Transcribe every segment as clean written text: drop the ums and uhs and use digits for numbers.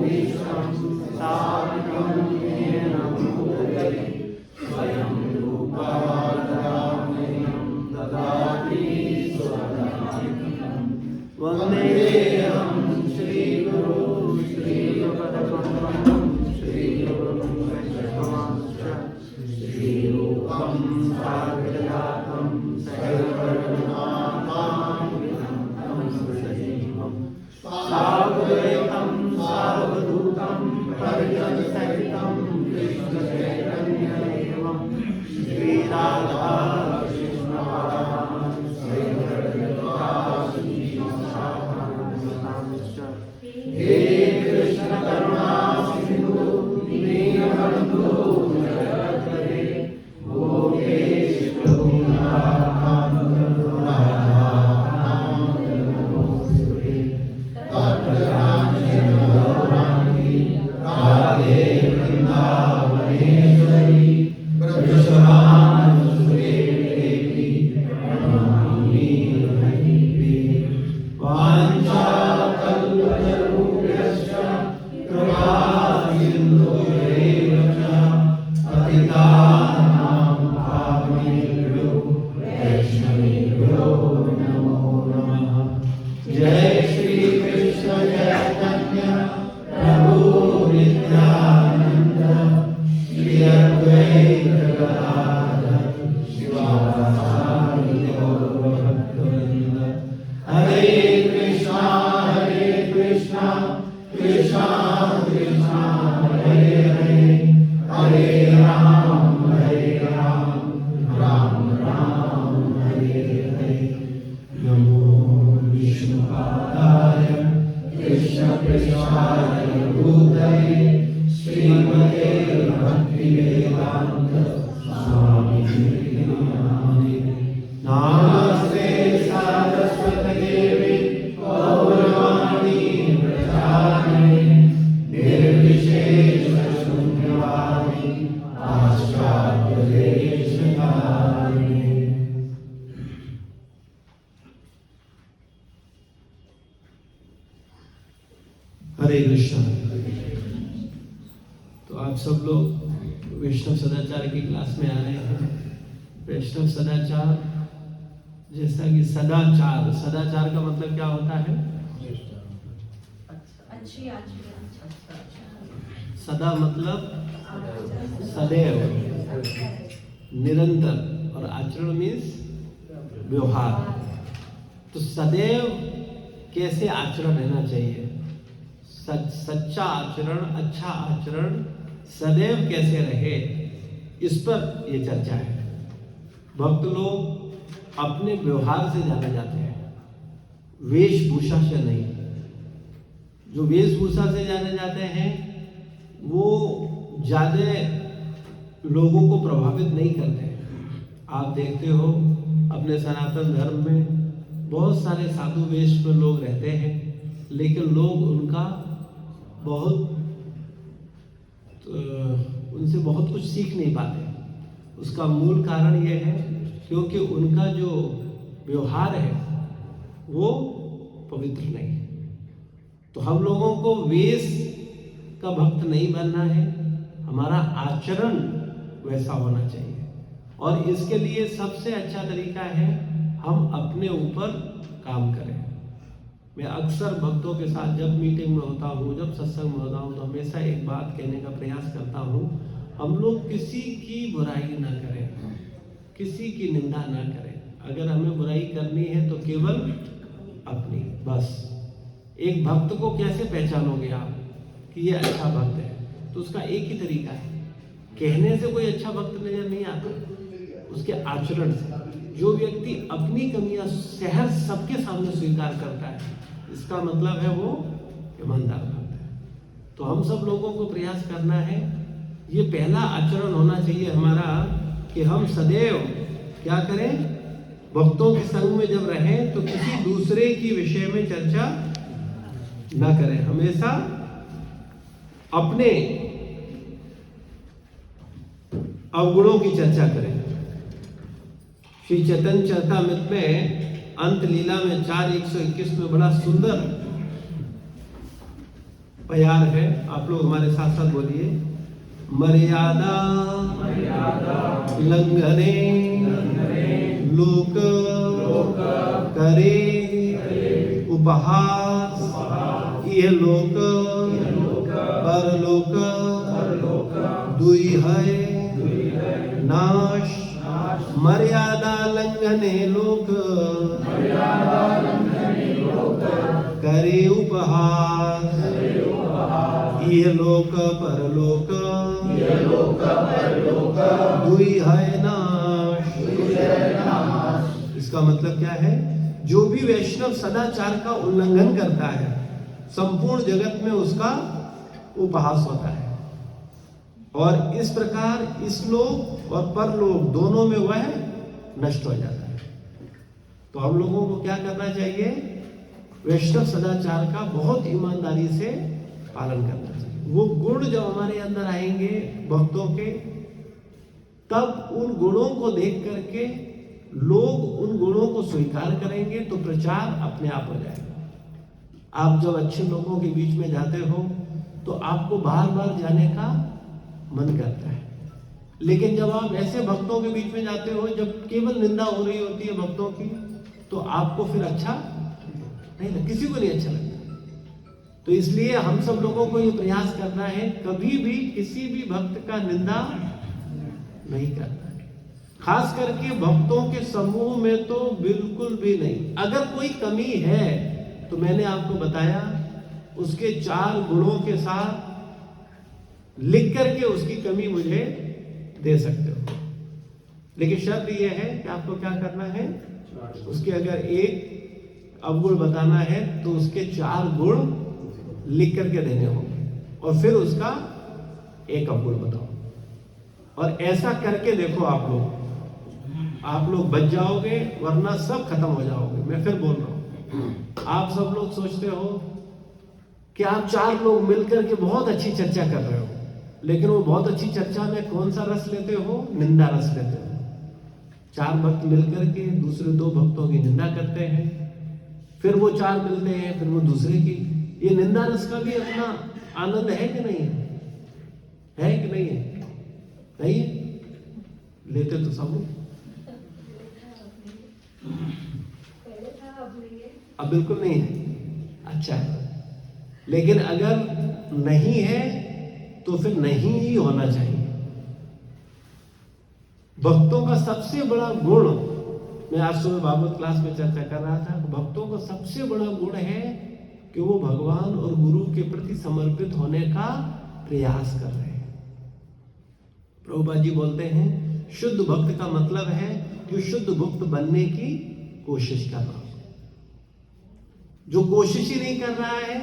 विश्वं स्थापितं येन भूतले स्वयं रूपा ददाम्यहं ददाति स्वपदान्तिकं वन्देऽहं श्रीगुरो श्रीयुगपदकमलं श्रीगुरुं वैष्णवांश्च श्रीरूपं साग्रजातं सहगणनाथान्वितं सजीवं साद्वैतं सावधूतं परिजनसहितं कृष्णचैतन्यदेवं श्रीराधा कृष्णपादान् श्रीहरिदासजीवसाधारणसंश्च हे कृष्ण करुणा सिन्धु दीनबन्धु जगत्पते गोपेश हरे कृष्ण। तो आप सब लोग वैष्णव सदाचार की क्लास में आ रहे हैं। वैष्णव सदाचार जैसा कि सदाचार, सदाचार का मतलब क्या होता है? अच्छी आचरण। सदा मतलब सदैव, निरंतर, और आचरण मीन्स व्यवहार। तो सदैव कैसे आचरण रहना चाहिए, सच्चा आचरण, अच्छा आचरण सदैव कैसे रहे, इस पर ये चर्चा है। भक्त लोग अपने व्यवहार से जाने जाते हैं, वेशभूषा से नहीं। जो वेशभूषा से जाने जाते हैं वो ज्यादा लोगों को प्रभावित नहीं करते हैं। आप देखते हो अपने सनातन धर्म में बहुत सारे साधु वेश में लोग रहते हैं, लेकिन लोग उनका उनसे बहुत कुछ सीख नहीं पाते। उसका मूल कारण यह है क्योंकि उनका जो व्यवहार है वो पवित्र नहीं है। तो हम लोगों को वेश का भक्त नहीं बनना है, हमारा आचरण वैसा होना चाहिए। और इसके लिए सबसे अच्छा तरीका है हम अपने ऊपर काम करें। मैं अक्सर भक्तों के साथ जब मीटिंग में होता हूँ, जब सत्संग में होता हूँ, तो हमेशा एक बात कहने का प्रयास करता हूँ, हम लोग किसी की बुराई ना करें, किसी की निंदा ना करें। अगर हमें बुराई करनी है तो केवल अपनी, बस। एक भक्त को कैसे पहचानोगे आप कि ये अच्छा भक्त है? तो उसका एक ही तरीका है, कहने से कोई अच्छा भक्त नजर नहीं आता, उसके आचरण से। जो व्यक्ति अपनी कमियां सहज सबके सामने स्वीकार करता है, इसका मतलब है वो ईमानदार भक्त है। तो हम सब लोगों को प्रयास करना है, ये पहला आचरण होना चाहिए हमारा कि हम सदैव क्या करें, भक्तों के संग में जब रहें तो किसी दूसरे की विषय में चर्चा न करें, हमेशा अपने अवगुणों की चर्चा करें। श्री चैतन्य चरितामृत में अंत लीला में 4:121 में बड़ा सुंदर प्यार है। आप लोग हमारे साथ साथ बोलिए, मर्यादा लंघने लोक करे उपहास, ये लोक परलोक दुई है नाश। मर्यादा लंघने लोक करे उपहास, ये लोक परलोक दुई है नाश। इसका मतलब क्या है? जो भी वैष्णव सदाचार का उल्लंघन करता है, संपूर्ण जगत में उसका उपहास होता है, और इस प्रकार इस लोक और परलोक दोनों में वह नष्ट हो जाता है। तो हम लोगों को क्या करना चाहिए? वैष्णव सदाचार का बहुत ईमानदारी से पालन करना चाहिए। वो गुण जब हमारे अंदर आएंगे भक्तों के, तब उन गुणों को देख करके लोग उन गुणों को स्वीकार करेंगे, तो प्रचार अपने आप हो जाएगा। आप जब अच्छे लोगों के बीच में जाते हो तो आपको बार बार जाने का मन करता है, लेकिन जब आप ऐसे भक्तों के बीच में जाते हो जब केवल निंदा हो रही होती है भक्तों की, तो आपको फिर अच्छा नहीं लगता, किसी को नहीं अच्छा लगता। तो इसलिए हम सब लोगों को ये प्रयास करना है, कभी भी किसी भी भक्त का निंदा नहीं करना। खास करके भक्तों के समूह में तो बिल्कुल भी नहीं। अगर कोई कमी है तो मैंने आपको बताया, उसके 4 गुणों के साथ लिख करके उसकी कमी मुझे दे सकते हो, लेकिन शर्त यह है कि आपको क्या करना है, उसके अगर एक अवगुण बताना है तो उसके 4 गुण लिख करके देने होंगे, और फिर उसका एक अवगुण बताओ। और ऐसा करके देखो, आप लोग बच जाओगे, वरना सब खत्म हो जाओगे। मैं फिर बोल रहा हूं, आप सब लोग सोचते हो कि आप 4 लोग मिलकर के बहुत अच्छी चर्चा कर रहे हो, लेकिन वो बहुत अच्छी चर्चा में कौन सा रस लेते हो? निंदा रस लेते हो। 4 भक्त मिलकर के दूसरे 2 भक्तों की निंदा करते हैं, फिर वो 4 मिलते हैं, फिर वो दूसरे की। ये निंदा रस का भी अपना आनंद है कि नहीं है कि नहीं है? नहीं लेते तो सब अब बिल्कुल नहीं है। अच्छा है, लेकिन अगर नहीं है तो फिर नहीं ही होना चाहिए। भक्तों का सबसे बड़ा गुण, मैं आज सुबह भागवत क्लास में चर्चा कर रहा था, भक्तों का सबसे बड़ा गुण है कि वो भगवान और गुरु के प्रति समर्पित होने का प्रयास कर रहे हैं। प्रभुपाद जी बोलते हैं, शुद्ध भक्त का मतलब है जो शुद्ध भक्त बनने की कोशिश कर रहा हो। जो कोशिश ही नहीं कर रहा है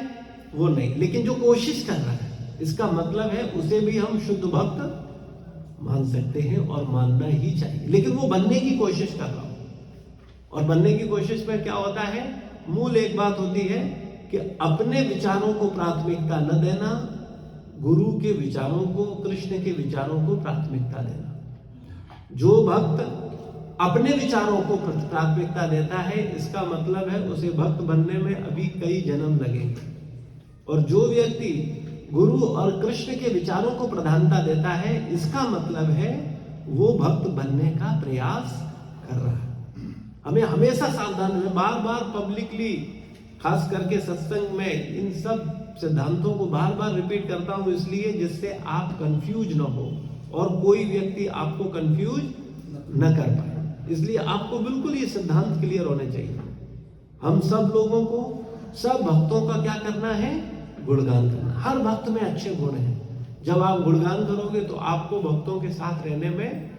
वो नहीं, लेकिन जो कोशिश कर रहा है, इसका मतलब है उसे भी हम शुद्ध भक्त मान सकते हैं और मानना ही चाहिए। लेकिन वो बनने की कोशिश कर रहा हो, और बनने की कोशिश में क्या होता है? मूल एक बात होती है कि अपने विचारों को प्राथमिकता न देना, गुरु के विचारों को, कृष्ण के विचारों को प्राथमिकता देना। जो भक्त अपने विचारों को प्राथमिकता देता है, इसका मतलब है उसे भक्त बनने में अभी कई जन्म लगेंगे। और जो व्यक्ति गुरु और कृष्ण के विचारों को प्रधानता देता है, इसका मतलब है वो भक्त बनने का प्रयास कर रहा है। हमें हमेशा सावधान रहना, बार बार पब्लिकली, खास करके सत्संग में इन सब सिद्धांतों को बार बार रिपीट करता हूं, इसलिए जिससे आप कंफ्यूज न हो और कोई व्यक्ति आपको कंफ्यूज न कर पाए। इसलिए आपको बिल्कुल ये सिद्धांत क्लियर होने चाहिए। हम सब लोगों को, सब भक्तों का क्या करना है? गुणगान करना। हर भक्त में अच्छे गुण हैं। जब आप गुणगान करोगे तो आपको भक्तों के साथ रहने में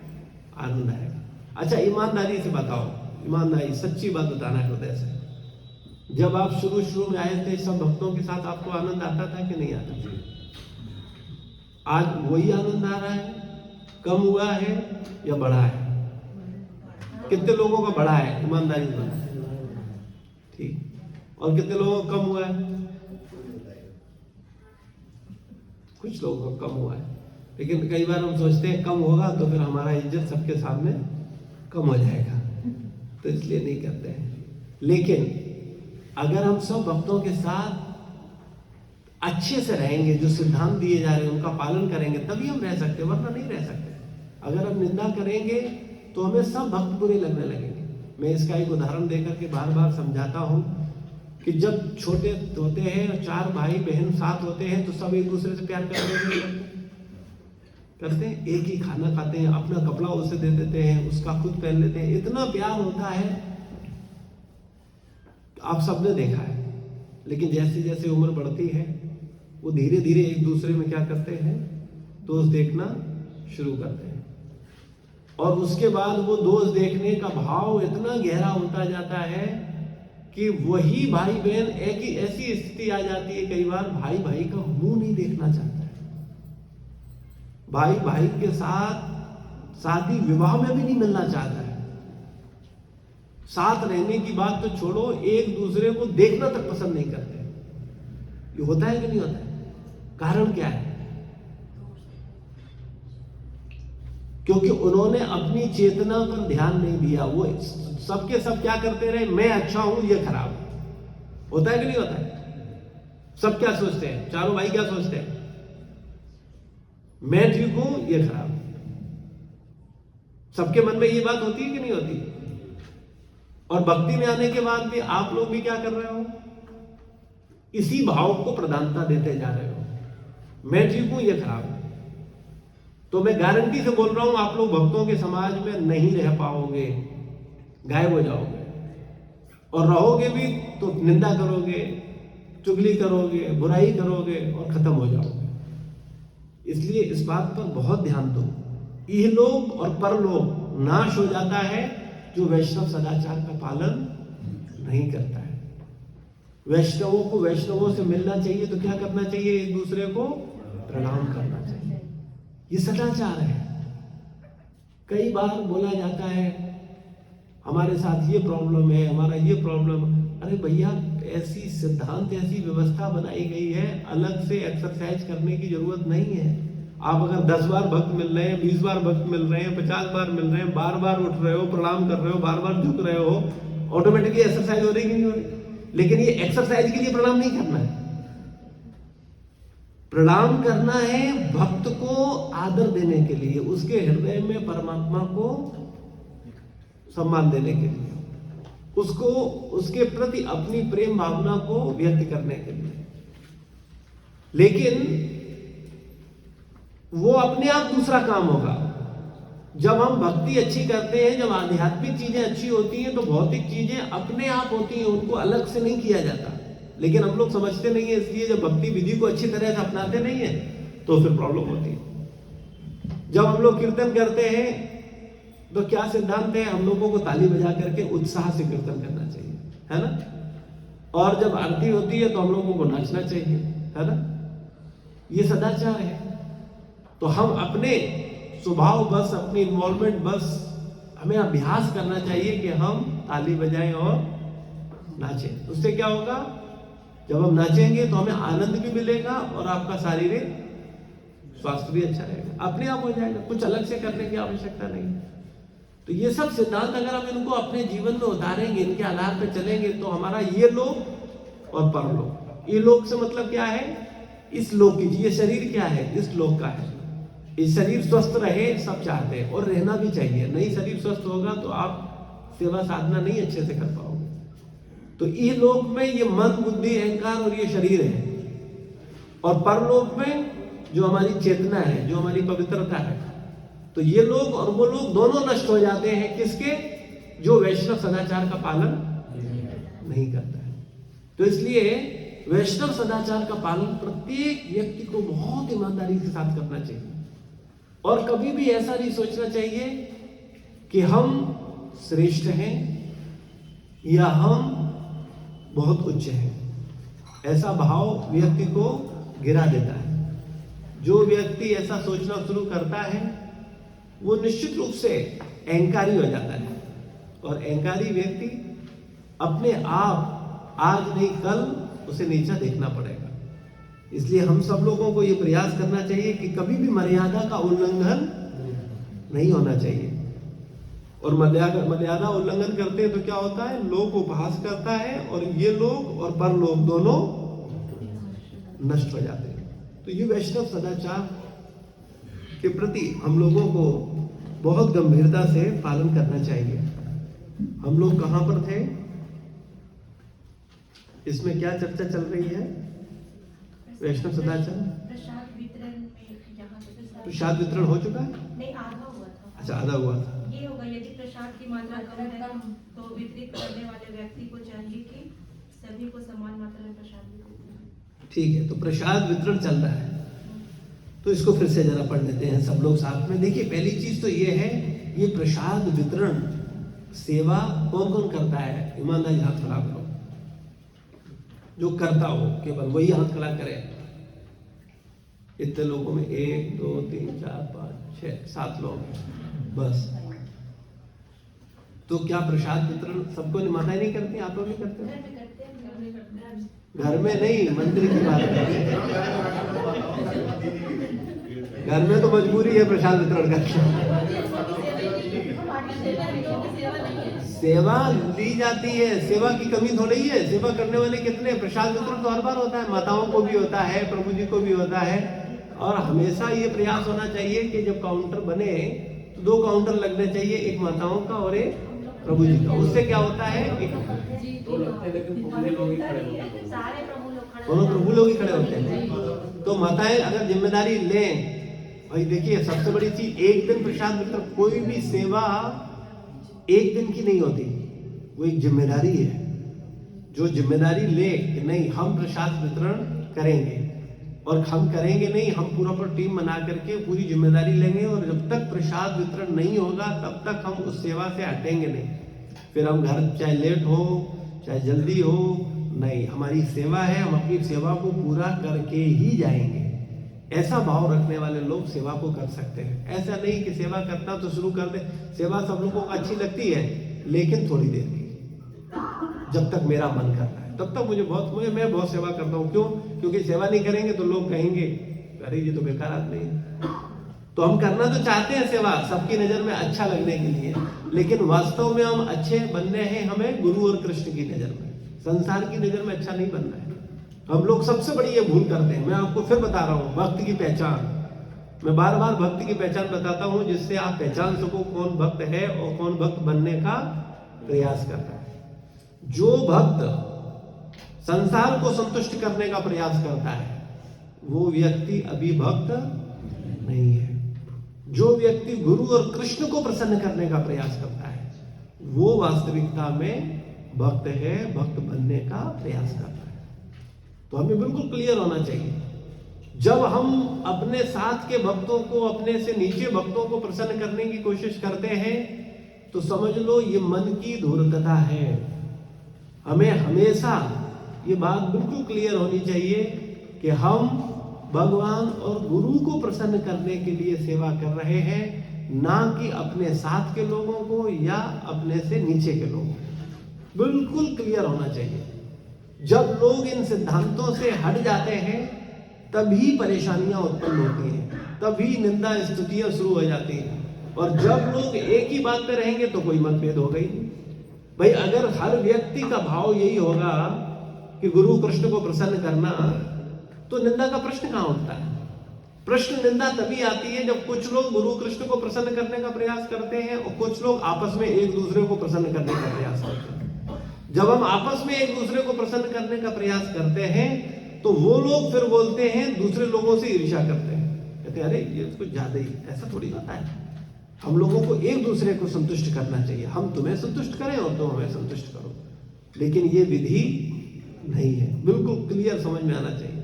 आनंद आएगा। अच्छा, ईमानदारी से बताओ, ईमानदारी, सच्ची बात बताना है हृदय से। जब आप शुरू में आए थे सब भक्तों के साथ, आपको आनंद आता था कि नहीं आता था? आज वही आनंद आ रहा है? कम हुआ है या बढ़ा है? कितने लोगों का बढ़ा है? ईमानदारी से ठीक। और कितने लोगों का कम हुआ है? कुछ लोगों का कम हुआ है। लेकिन कई बार हम सोचते हैं कम होगा तो फिर हमारा इज्जत सबके सामने कम हो जाएगा, तो इसलिए नहीं करते हैं। लेकिन अगर हम सब भक्तों के साथ अच्छे से रहेंगे, जो सिद्धांत दिए जा रहे हैं उनका पालन करेंगे, तभी हम रह सकते, वरना नहीं रह सकते। अगर हम निंदा करेंगे तो हमें सब भक्त बुरे लगने लगेंगे। मैं इसका एक उदाहरण देकर के बार बार समझाता हूँ कि जब छोटे होते हैं और 4 भाई बहन साथ होते हैं तो सब एक दूसरे से प्यार करते हैं, एक ही खाना खाते हैं, अपना कपड़ा उसे दे देते हैं, उसका खुद पहन लेते हैं, इतना प्यार होता है, आप सबने देखा है। लेकिन जैसे जैसे उम्र बढ़ती है वो धीरे धीरे एक दूसरे में क्या करते हैं, दोष देखना शुरू करते हैं, और उसके बाद वो दोष देखने का भाव इतना गहरा होता जाता है कि वही भाई बहन एक ही ऐसी स्थिति आ जाती है, कई बार भाई भाई का मुंह नहीं देखना चाहता है, भाई भाई के साथ शादी विवाह में भी नहीं मिलना चाहता है, साथ रहने की बात तो छोड़ो, एक दूसरे को देखना तक पसंद नहीं करते। ये होता है कि नहीं होता है? कारण क्या है? क्योंकि उन्होंने अपनी चेतना पर ध्यान नहीं दिया। वो सबके सब क्या करते रहे, मैं अच्छा हूं, ये खराब है। होता है कि नहीं होता है? सब क्या सोचते हैं, चारों भाई क्या सोचते हैं, मैं ठीक हूं, ये खराब है। सबके मन में ये बात होती है कि नहीं होती? और भक्ति में आने के बाद भी आप लोग भी क्या कर रहे हो, इसी भाव को प्रधानता देते जा रहे हो, मैं ठीक हूं, ये खराब है। तो मैं गारंटी से बोल रहा हूं, आप लोग भक्तों के समाज में नहीं रह पाओगे, गायब हो जाओगे, और रहोगे भी तो निंदा करोगे, चुगली करोगे, बुराई करोगे और खत्म हो जाओगे। इसलिए इस बात पर बहुत ध्यान दो। इहलोक और परलोक नाश हो जाता है जो वैष्णव सदाचार का पालन नहीं करता है। वैष्णवों को वैष्णवों से मिलना चाहिए तो क्या करना चाहिए, एक दूसरे को प्रणाम करना चाहिए, ये सदाचार है। कई बार बोला जाता है हमारे साथ ये प्रॉब्लम है, हमारा ये प्रॉब्लम। अरे भैया, ऐसी सिद्धांत, ऐसी व्यवस्था बनाई गई है, अलग से एक्सरसाइज करने की जरूरत नहीं है। आप अगर 10 बार भक्त मिल रहे हैं, 20 बार भक्त मिल रहे हैं, 50 बार मिल रहे हैं, बार बार उठ रहे हो, प्रणाम कर रहे हो, बार बार झुक रहे हो, ऑटोमेटिकली एक्सरसाइज हो रही कि नहीं हो रही? लेकिन ये एक्सरसाइज के लिए प्रणाम नहीं करना है। प्रणाम करना है भक्त को आदर देने के लिए, उसके हृदय में परमात्मा को सम्मान देने के लिए, उसको उसके प्रति अपनी प्रेम भावना को व्यक्त करने के लिए। लेकिन वो अपने आप दूसरा काम होगा। जब हम भक्ति अच्छी करते हैं, जब आध्यात्मिक चीजें अच्छी होती हैं, तो भौतिक चीजें अपने आप होती हैं, उनको अलग से नहीं किया जाता। लेकिन हम लोग समझते नहीं है, इसलिए जब भक्ति विधि को अच्छी तरह से अपनाते नहीं है तो फिर प्रॉब्लम होती है। जब हम लोग कीर्तन करते हैं तो क्या सिद्धांत है, हम लोगों को ताली बजा करके उत्साह से कीर्तन करना चाहिए, है ना। और जब आरती होती है तो हम लोगों को नाचना चाहिए, है ना। ये सदाचार है। तो हम अपने स्वभाव बस, अपनी इन्वॉल्वमेंट बस, हमें अभ्यास करना चाहिए कि हम ताली बजाएं और नाचें। उससे क्या होगा, जब हम नाचेंगे तो हमें आनंद भी मिलेगा और आपका शारीरिक स्वास्थ्य भी अच्छा रहेगा, अपने आप हो जाएगा, कुछ अलग से करने की आवश्यकता नहीं। तो ये सब सिद्धांत अगर हम इनको अपने जीवन में उतारेंगे, इनके आधार पर चलेंगे, तो हमारा ये लोक और परलोक, ये लोक से मतलब क्या है, इस लोक की, ये शरीर क्या है, इस लोक का है। इस शरीर स्वस्थ रहे सब चाहते हैं, और रहना भी चाहिए। नहीं शरीर स्वस्थ होगा तो आप सेवा साधना नहीं अच्छे से कर पाओगे। तो इस लोक में ये मन, बुद्धि, अहंकार और ये शरीर है, और परलोक में जो हमारी चेतना है, जो हमारी पवित्रता है। तो ये लोग और वो लोग दोनों नष्ट हो जाते हैं, किसके, जो वैष्णव सदाचार का पालन नहीं करता है। तो इसलिए वैष्णव सदाचार का पालन प्रत्येक व्यक्ति को बहुत ईमानदारी के साथ करना चाहिए, और कभी भी ऐसा नहीं सोचना चाहिए कि हम श्रेष्ठ हैं या हम बहुत उच्च हैं। ऐसा भाव व्यक्ति को गिरा देता है। जो व्यक्ति ऐसा सोचना शुरू करता है वो निश्चित रूप से अहंकारी हो जाता है, और अहंकारी व्यक्ति अपने आप आज नहीं कल उसे नीचा देखना पड़ेगा। इसलिए हम सब लोगों को ये प्रयास करना चाहिए कि कभी भी मर्यादा का उल्लंघन नहीं होना चाहिए। और मर्यादा उल्लंघन करते हैं तो क्या होता है, लोक उपहास करता है, और ये लोक और परलोक दोनों नष्ट हो जाते हैं। तो ये वैष्णव सदाचार के प्रति हम लोगों को बहुत गंभीरता से पालन करना चाहिए। हम लोग कहाँ पर थे? इसमें क्या चर्चा चल रही है? वैष्णव सदाचार प्रसाद वितरण में जहाँ से प्रसाद वितरण हो चुका है? नहीं, आधा हुआ था। अच्छा, आधा हुआ था। ये होगा, यदि प्रसाद की मात्रा कम है तो वितरित करने वाले व्यक्ति को चाहिए कि सभी को समान मात्रा में प्रसाद वितरित करें। ठीक है, तो प्रसाद वितरण चल रहा है, तो इसको फिर से जरा पढ़ लेते हैं सब लोग साथ में। देखिए, पहली चीज तो ये है, ये प्रसाद वितरण सेवा कौन कौन करता है? ईमानदारी हाथ खड़ा करो। जो करता हो केवल वही हाथ खड़ा करे। इतने लोगों में 1 2 3 4 5 6 7 लोग हैं बस। तो क्या प्रसाद वितरण सबको माताएं नहीं करती? आप लोग नहीं करते? घर में नहीं, मंदिर की बात है। घर में तो मजबूरी है प्रसाद वितरण करना। सेवा ली जाती है, सेवा की कमी थोड़ी है। सेवा करने वाले कितने? प्रसाद वितरण तो हर बार होता है, माताओं को भी होता है, प्रभु जी को भी होता है। और हमेशा ये प्रयास होना चाहिए कि जब काउंटर बने तो 2 काउंटर लगने चाहिए, एक माताओं का और एक प्रभु जी का। उससे क्या होता है, दोनों प्रभु लोग ही खड़े होते हैं। तो माताएं अगर जिम्मेदारी लें, भाई देखिए सबसे बड़ी चीज, एक दिन प्रसाद वितरण, कोई भी सेवा एक दिन की नहीं होती, वो एक जिम्मेदारी है। जो जिम्मेदारी ले कि नहीं हम प्रसाद वितरण करेंगे, और हम करेंगे नहीं, हम पूरा पर टीम बना करके पूरी जिम्मेदारी लेंगे, और जब तक प्रसाद वितरण नहीं होगा तब तक हम उस सेवा से हटेंगे नहीं। फिर हम घर चाहे लेट हो चाहे जल्दी हो, नहीं, हमारी सेवा है, हम अपनी सेवा को पूरा करके ही जाएंगे। ऐसा भाव रखने वाले लोग सेवा को कर सकते हैं। ऐसा नहीं कि सेवा करना तो शुरू कर दे। सेवा सब लोगों को अच्छी लगती है, लेकिन थोड़ी देर की, जब तक मेरा मन कर रहा है तब तक मैं बहुत सेवा करता हूँ। क्यों? क्योंकि सेवा नहीं करेंगे तो लोग कहेंगे अरे ये तो बेकार आदमी है। तो हम करना तो चाहते हैं सेवा, सबकी नजर में अच्छा लगने के लिए, लेकिन वास्तव में हम अच्छे बनने हैं हमें गुरु और कृष्ण की नजर में, संसार की नजर में अच्छा नहीं बनना है। हम लोग सबसे बड़ी ये भूल करते हैं। मैं आपको फिर बता रहा हूँ, भक्त की पहचान, मैं बार बार भक्त की पहचान बताता हूँ, जिससे आप पहचान सको कौन भक्त है और कौन भक्त बनने का प्रयास करता है। जो भक्त संसार को संतुष्ट करने का प्रयास करता है वो व्यक्ति अभी भक्त नहीं है। जो व्यक्ति गुरु और कृष्ण को प्रसन्न करने का प्रयास करता है वो वास्तविकता में भक्त है, भक्त बनने का प्रयास करता है। तो हमें बिल्कुल क्लियर होना चाहिए, जब हम अपने साथ के भक्तों को, अपने से नीचे भक्तों को प्रसन्न करने की कोशिश करते हैं तो समझ लो ये मन की धूर्तता है। हमें हमेशा ये बात बिल्कुल क्लियर होनी चाहिए कि हम भगवान और गुरु को प्रसन्न करने के लिए सेवा कर रहे हैं, ना कि अपने साथ के लोगों को या अपने से नीचे के लोगों को। बिल्कुल क्लियर होना चाहिए। जब लोग इन सिद्धांतों से हट जाते हैं तभी परेशानियां उत्पन्न होती हैं, तभी निंदा स्तुतियां शुरू हो जाती हैं। और जब लोग एक ही बात पे रहेंगे तो कोई मतभेद हो गई। भाई अगर हर व्यक्ति का भाव यही होगा कि गुरु कृष्ण को प्रसन्न करना, तो निंदा का प्रश्न कहां उठता है? प्रश्न निंदा तभी आती है जब कुछ लोग गुरु कृष्ण को प्रसन्न करने का प्रयास करते हैं और कुछ लोग आपस में एक दूसरे को प्रसन्न करने का प्रयास करते हैं। जब हम आपस में एक दूसरे को प्रसन्न करने का प्रयास करते हैं तो वो लोग फिर बोलते हैं, दूसरे लोगों से ईर्ष्या करते हैं, कहते हैं अरे ये तो कुछ ज्यादा ही, ऐसा थोड़ी होता है। हम लोगों को एक दूसरे को संतुष्ट करना चाहिए, हम तुम्हें संतुष्ट करें और तुम हमें संतुष्ट करो, लेकिन ये विधि नहीं है। बिल्कुल क्लियर समझ में आना चाहिए।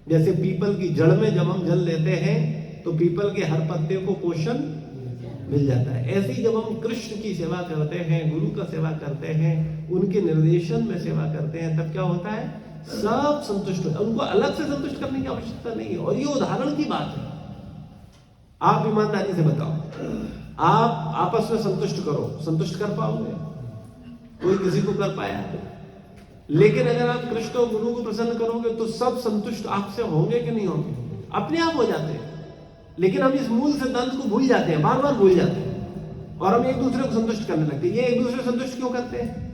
जैसे पीपल की जड़ में जब हम जल लेते हैं तो पीपल के हर पत्ते को पोषण मिल जाता है। ऐसे ही जब हम कृष्ण की सेवा करते हैं, गुरु का सेवा करते हैं, उनके निर्देशन में सेवा करते हैं, तब क्या होता है? सब संतुष्ट होते हैं। उनको अलग से संतुष्ट करने की आवश्यकता नहीं है। और ये उदाहरण की बात है। आप ईमानदारी से बताओ, आप आपस में संतुष्ट करो, संतुष्ट कर पाओगे? कोई किसी को कर पाया? लेकिन अगर आप कृष्ण और गुरु को प्रसन्न करोगे तो सब संतुष्ट आपसे होंगे कि नहीं होंगे? अपने आप हो जाते हैं। लेकिन हम इस मूल सिद्धांत को भूल जाते हैं, बार बार भूल जाते हैं, और हम एक दूसरे को संतुष्ट करने लगते हैं। ये एक दूसरे को संतुष्ट क्यों करते हैं?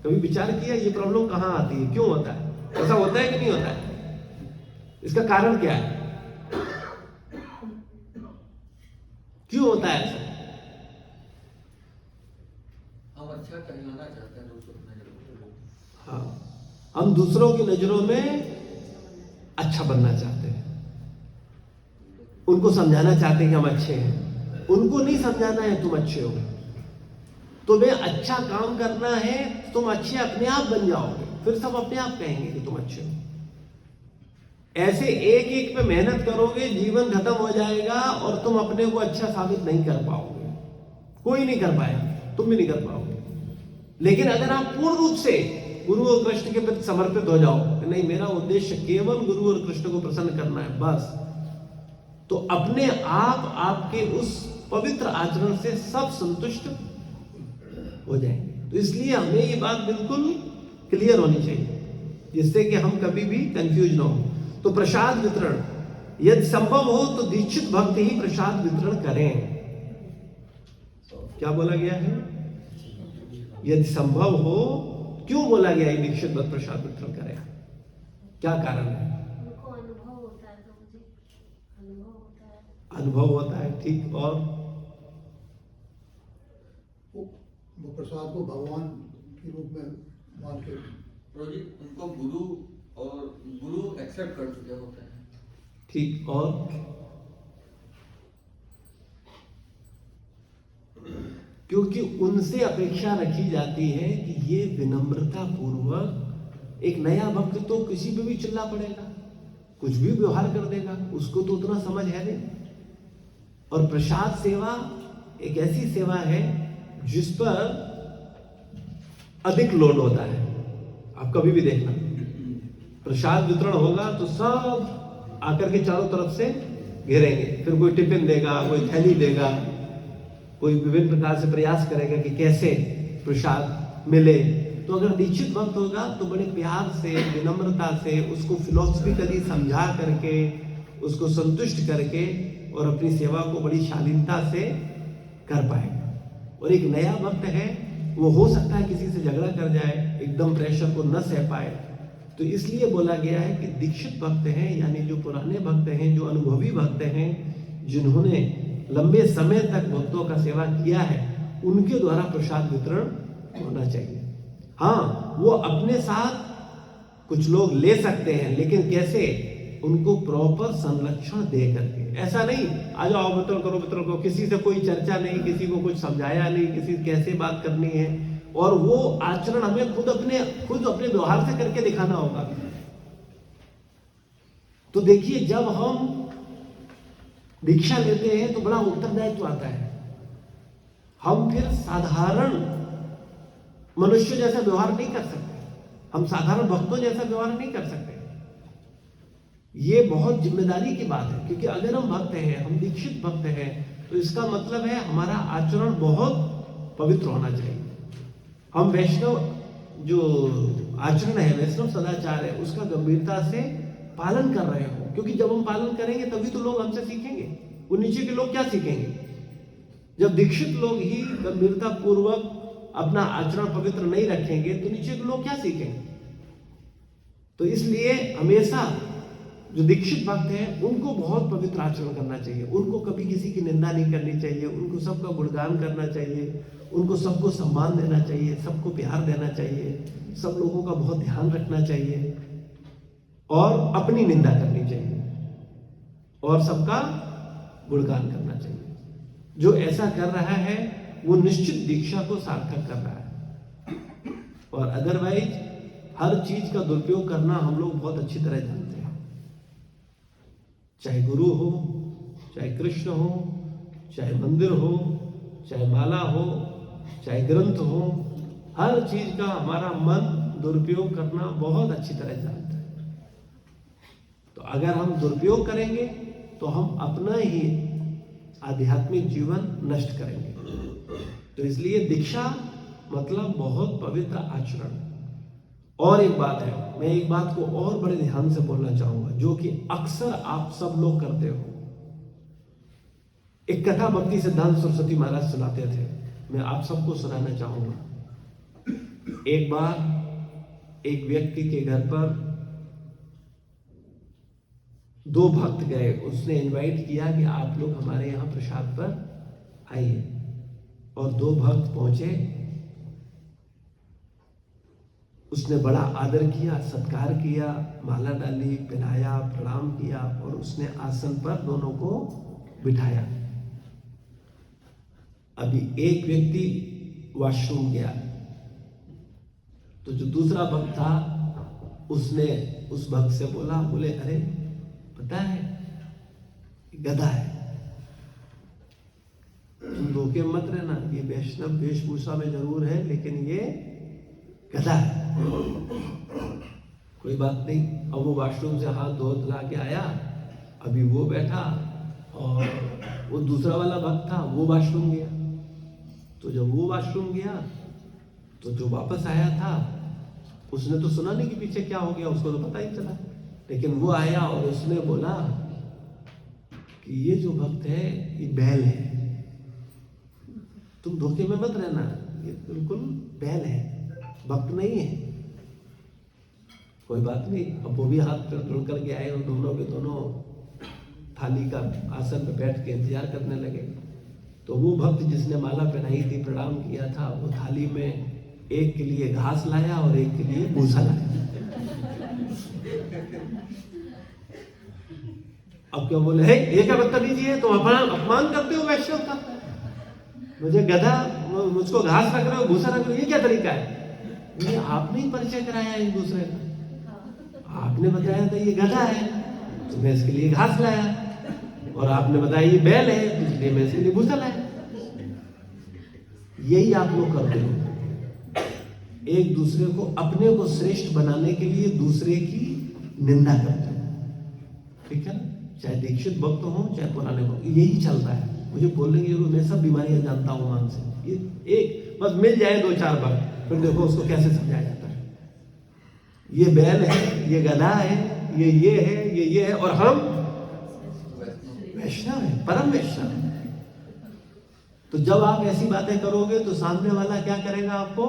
कभी विचार किया ये प्रॉब्लम कहाँ आती है, क्यों होता है? ऐसा होता है कि नहीं होता है? इसका कारण क्या है? क्यों होता है ऐसा? हम अच्छा कहलाना चाहते हैं दूसरों की नजरों में। हाँ, हम दूसरों की नजरों में अच्छा बनना चाहते हैं, उनको समझाना चाहते हैं कि हम अच्छे हैं। उनको नहीं समझाना है तुम अच्छे हो, तुम्हें अच्छा काम करना है, तुम अच्छे अपने आप बन जाओगे, फिर सब अपने आप कहेंगे कि तुम अच्छे हो। ऐसे एक एक पे मेहनत करोगे, जीवन खत्म हो जाएगा और तुम अपने को अच्छा साबित नहीं कर पाओगे। कोई नहीं कर पाएगा, तुम भी नहीं कर पाओगे। लेकिन अगर आप पूर्ण रूप से गुरु और कृष्ण के प्रति समर्पित हो जाओ, नहीं मेरा उद्देश्य केवल गुरु और कृष्ण को प्रसन्न करना है बस, तो अपने आप आपके उस पवित्र आचरण से सब संतुष्ट हो जाएंगे। तो इसलिए हमें ये बात बिल्कुल क्लियर होनी चाहिए, जिससे कि हम कभी भी कंफ्यूज ना हो। तो प्रसाद वितरण, यदि संभव हो तो दीक्षित भक्त ही प्रसाद वितरण करें। क्या बोला गया है? यदि संभव हो। क्यों बोला गया है दीक्षित भक्त प्रसाद वितरण करें? क्या कारण है? उनको अनुभव होता है, तो मुझे अनुभव होता है। अनुभव होता है, ठीक। और वो प्रसाद को भगवान के रूप में मान के प्रभु जी उनको गुरु एक्सेप्ट कर चुके होते हैं। ठीक। और क्योंकि उनसे अपेक्षा रखी जाती है कि ये विनम्रता पूर्वक, एक नया भक्त तो किसी पे भी चिल्ला पड़ेगा, कुछ भी व्यवहार कर देगा, उसको तो उतना समझ है नहीं। और प्रसाद सेवा एक ऐसी सेवा है जिस पर अधिक लोड होता है। आप कभी भी देखना, प्रसाद वितरण होगा तो सब आकर के चारों तरफ से घेरेंगे, फिर कोई टिफिन देगा, कोई थैली देगा, कोई विभिन्न प्रकार से प्रयास करेगा कि कैसे प्रसाद मिले। तो अगर दीक्षित भक्त होगा तो बड़े प्यार से, विनम्रता से उसको फिलोसफिकली समझा करके, उसको संतुष्ट करके और अपनी सेवा को बड़ी शालीनता से कर पाएगा। और एक नया भक्त है, वो हो सकता है किसी से झगड़ा कर जाए, एकदम प्रेशर को न सह पाए। तो इसलिए बोला गया है कि दीक्षित भक्त हैं, यानी जो पुराने भक्त हैं, जो अनुभवी भक्त हैं, जिन्होंने लंबे समय तक भक्तों का सेवा किया है, उनके द्वारा प्रसाद वितरण होना चाहिए। हाँ, वो अपने साथ कुछ लोग ले सकते हैं, लेकिन कैसे? उनको प्रॉपर संरक्षण दे करके। ऐसा नहीं आ जाओ वितरण करो, किसी से कोई चर्चा नहीं, किसी को कुछ समझाया नहीं, किसी कैसे बात करनी है। और वो आचरण हमें खुद अपने व्यवहार से करके दिखाना होगा। तो देखिए, जब हम दीक्षा लेते हैं तो बड़ा उत्तरदायित्व आता है। हम फिर साधारण मनुष्य जैसा व्यवहार नहीं कर सकते, हम साधारण भक्तों जैसा व्यवहार नहीं कर सकते। ये बहुत जिम्मेदारी की बात है, क्योंकि अगर हम भक्त हैं, हम दीक्षित भक्त हैं, तो इसका मतलब है हमारा आचरण बहुत पवित्र होना चाहिए। हम वैष्णव जो आचरण है, वैष्णव सदाचार है, उसका गंभीरता से पालन कर रहे हो, क्योंकि जब हम पालन करेंगे तभी तो लोग हमसे सीखेंगे। वो नीचे के लोग क्या सीखेंगे? जब दीक्षित लोग ही गंभीरता पूर्वक अपना आचरण पवित्र नहीं रखेंगे तो नीचे के लोग क्या सीखेंगे? तो इसलिए हमेशा जो दीक्षित भक्त हैं उनको बहुत पवित्र आचरण करना चाहिए। उनको कभी किसी की निंदा नहीं करनी चाहिए, उनको सबका गुणगान करना चाहिए, उनको सबको सम्मान देना चाहिए, सबको प्यार देना चाहिए, सब लोगों का बहुत ध्यान रखना चाहिए और अपनी निंदा करनी चाहिए और सबका गुणगान करना चाहिए। जो ऐसा कर रहा है वो निश्चित दीक्षा को सार्थक कर रहा है। और अदरवाइज हर चीज का दुरुपयोग करना हम लोग बहुत अच्छी तरह जानते हैं। चाहे गुरु हो, चाहे कृष्ण हो, चाहे मंदिर हो, चाहे माला हो, चाहे ग्रंथ हो, हर चीज का हमारा मन दुरुपयोग करना बहुत अच्छी तरह जानता है। तो अगर हम दुरुपयोग करेंगे तो हम अपना ही आध्यात्मिक जीवन नष्ट करेंगे। तो इसलिए दीक्षा मतलब बहुत पवित्र आचरण। और एक बात है, मैं एक बात को और बड़े ध्यान से बोलना चाहूंगा, जो कि अक्सर आप सब लोग करते हो। एक कथा भक्ति सिद्धांत सरस्वती महाराज सुनाते थे, मैं आप सबको सुनाना चाहूंगा। एक बार एक व्यक्ति के घर पर 2 भक्त गए, उसने इनवाइट किया कि आप लोग हमारे यहाँ प्रसाद पर आइए, और 2 भक्त पहुंचे। उसने बड़ा आदर किया, सत्कार किया, माला डाली, पहनाया, प्रणाम किया और उसने आसन पर दोनों को बिठाया। अभी एक व्यक्ति वॉशरूम गया, तो जो दूसरा भक्त था उसने उस भक्त से बोले अरे पता है गधा है, तुम धोखे मत रहना, ये वैष्णव वेशभूषा में जरूर है लेकिन ये गधा है। कोई बात नहीं। अब वो वॉशरूम से हाथ धो ला के आया, अभी वो बैठा और वो दूसरा वाला भक्त था वो वॉशरूम गया। तो जब वो वॉशरूम गया तो जो वापस आया था उसने तो सुना नहीं कि पीछे क्या हो गया, उसको तो पता ही चला, लेकिन वो आया और उसने बोला कि ये जो भक्त है ये बैल है, तुम धोखे में मत रहना, ये बिल्कुल बैल है, भक्त नहीं है। कोई बात नहीं। अब वो भी हाथ पैर जोड़ करके आए और दोनों के दोनों थाली का आसन पे बैठ के इंतजार करने लगे। तो वो भक्त जिसने माला पहनाई थी, प्रणाम किया था, वो थाली में एक के लिए घास लाया और एक के लिए भूसा लाया। अब क्या बोले, हे ये क्या बदतमीजी है, तुम अपमान करते हो वैष्णव का, मुझे गधा, मुझको घास रख रहे हो, भूसा रख रहे हो, ये क्या तरीका है? ये आपने ही परिचय कराया एक दूसरे का, आपने बताया था ये गधा है तो मैं इसके लिए घास लाया, और आपने बताया ये बैल है तो इसलिए मैं इसके लिए भूसा लाया। यही आप लोग करते हो, एक दूसरे को, अपने को श्रेष्ठ बनाने के लिए दूसरे की निंदा करते हो, ठीक है? चाहे दीक्षित भक्त हो चाहे पुराने भक्त, यही चलता है। मुझे बोलने की जरूरत, मैं सब बीमारियां जानता हूं मान से, ये एक बस मिल जाए 2-4 भक्त, फिर देखो उसको कैसे समझाया जाता है। ये बैल है, ये गधा है, ये है, ये है, और हम वैष्णव है, परम वैष्णव है। तो जब आप ऐसी बातें करोगे तो सामने वाला क्या करेगा? आपको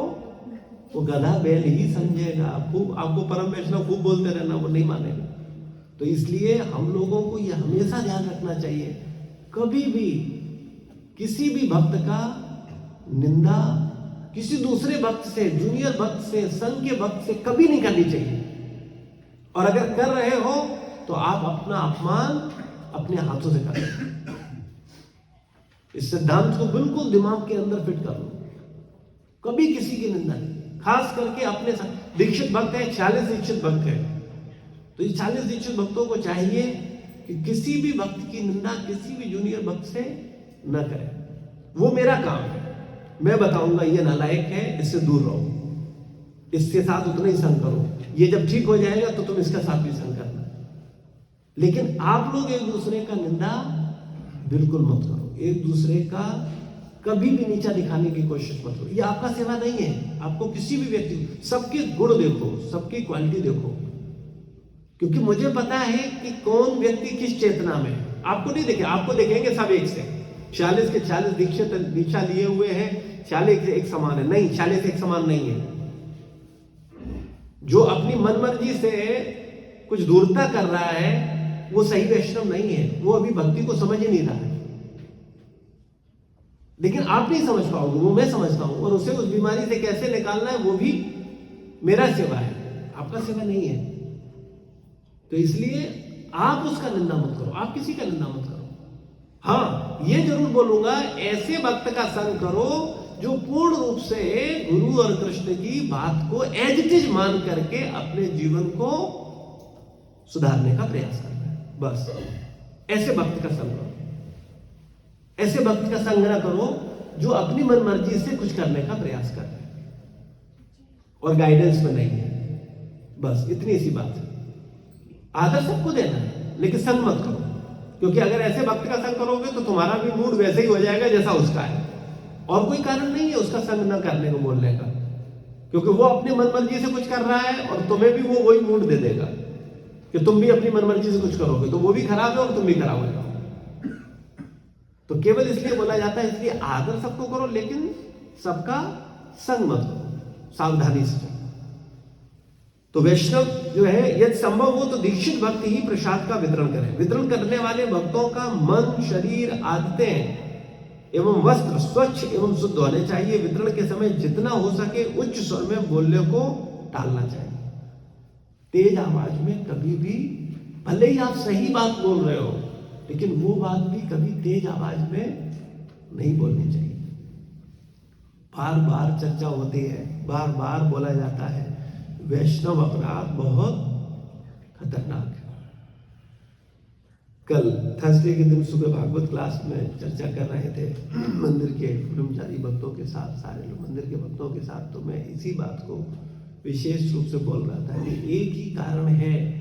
वो गधा बैल ही समझेगा। आपको परम वैष्णव खूब बोलते रहना, वो नहीं मानेगा। तो इसलिए हम लोगों को ये हमेशा ध्यान रखना चाहिए, कभी भी किसी भी भक्त का निंदा किसी दूसरे भक्त से, जूनियर भक्त से, संघ के भक्त से कभी नहीं करनी चाहिए। और अगर कर रहे हो तो आप अपना अपमान अपने हाथों से कर रहे हो। इस सिद्धांत को बिल्कुल दिमाग के अंदर फिट कर लो, कभी किसी की निंदा नहीं, खास करके अपने साथ। दीक्षित भक्त है, 40 दीक्षित भक्त है, तो ये 40 दीक्षित भक्तों को चाहिए कि किसी भी भक्त की निंदा किसी भी जूनियर भक्त से न करें। वो मेरा काम है, मैं बताऊंगा ये नालायक है, इससे दूर रहो, इसके साथ उतना ही संग करो, ये जब ठीक हो जाएगा तो तुम इसका साथ भी संग करना। लेकिन आप लोग एक दूसरे का निंदा बिल्कुल मत करो, एक दूसरे का कभी भी नीचा दिखाने की कोशिश मत करो। ये आपका सेवा नहीं है। आपको किसी भी व्यक्ति, सबके गुण देखो, सबकी क्वालिटी देखो, क्योंकि मुझे पता है कि कौन व्यक्ति किस चेतना में। आपको नहीं देखे, आपको देखेंगे सब एक से, 40 के 40 दीक्षा लिए हुए हैं, 40 एक समान है, नहीं, 40 एक समान नहीं है। जो अपनी मनमर्जी से कुछ दूरता कर रहा है वो सही वैष्णव नहीं है, वो अभी भक्ति को समझ ही नहीं रहा है। लेकिन आप नहीं समझ पाओगे, वो मैं समझता हूं, और उसे उस बीमारी से कैसे निकालना है वो भी मेरा सेवा है, आपका सेवा नहीं है। तो इसलिए आप उसका निंदा मत करो, आप किसी का निंदा मत करो। हाँ, ये जरूर बोलूंगा, ऐसे भक्त का संग करो जो पूर्ण रूप से गुरु और कृष्ण की बात को एज इट इज मान करके अपने जीवन को सुधारने का प्रयास करना है, बस। ऐसे भक्त का संग करो, ऐसे भक्त का संग न करो जो अपनी मनमर्जी से कुछ करने का प्रयास कर रहे हैं और गाइडेंस में नहीं है। बस इतनी सी बात है। आदर सबको देना है, लेकिन संग मत करो, क्योंकि अगर ऐसे भक्त का संग करोगे तो तुम्हारा भी मूड वैसे ही हो जाएगा जैसा उसका है, और कोई कारण नहीं है उसका संग न करने को बोलने का, क्योंकि वो अपनी मनमर्जी से कुछ कर रहा है और तुम्हें भी वो वही मूड दे देगा कि तुम भी अपनी मनमर्जी से कुछ करोगे, तो वो भी खराब है और तुम भी खराब हो जाओगे। तो केवल इसलिए बोला जाता है, इसलिए आदर सबको करो, लेकिन सबका संग मत करो, सावधानी से। तो वैष्णव जो है यदि संभव हो तो दीक्षित भक्त ही प्रसाद का वितरण करें। वितरण करने वाले भक्तों का मन, शरीर, आदतें एवं वस्त्र स्वच्छ एवं शुद्ध होने चाहिए। वितरण के समय जितना हो सके उच्च स्वर में बोलने को टालना चाहिए। तेज आवाज में कभी भी, भले ही आप सही बात बोल रहे हो, लेकिन वो बात भी कभी तेज आवाज में नहीं बोलनी चाहिए। बार बार चर्चा होती है, बार बार बोला जाता है, वैष्णव अपराध बहुत खतरनाक है। कल थर्सडे के दिन सुबह भागवत क्लास में चर्चा कर रहे थे मंदिर के ब्रह्मचारी भक्तों के साथ, सारे लोग मंदिर के भक्तों के साथ। तो मैं इसी बात को विशेष रूप से बोल रहा था कि एक ही कारण है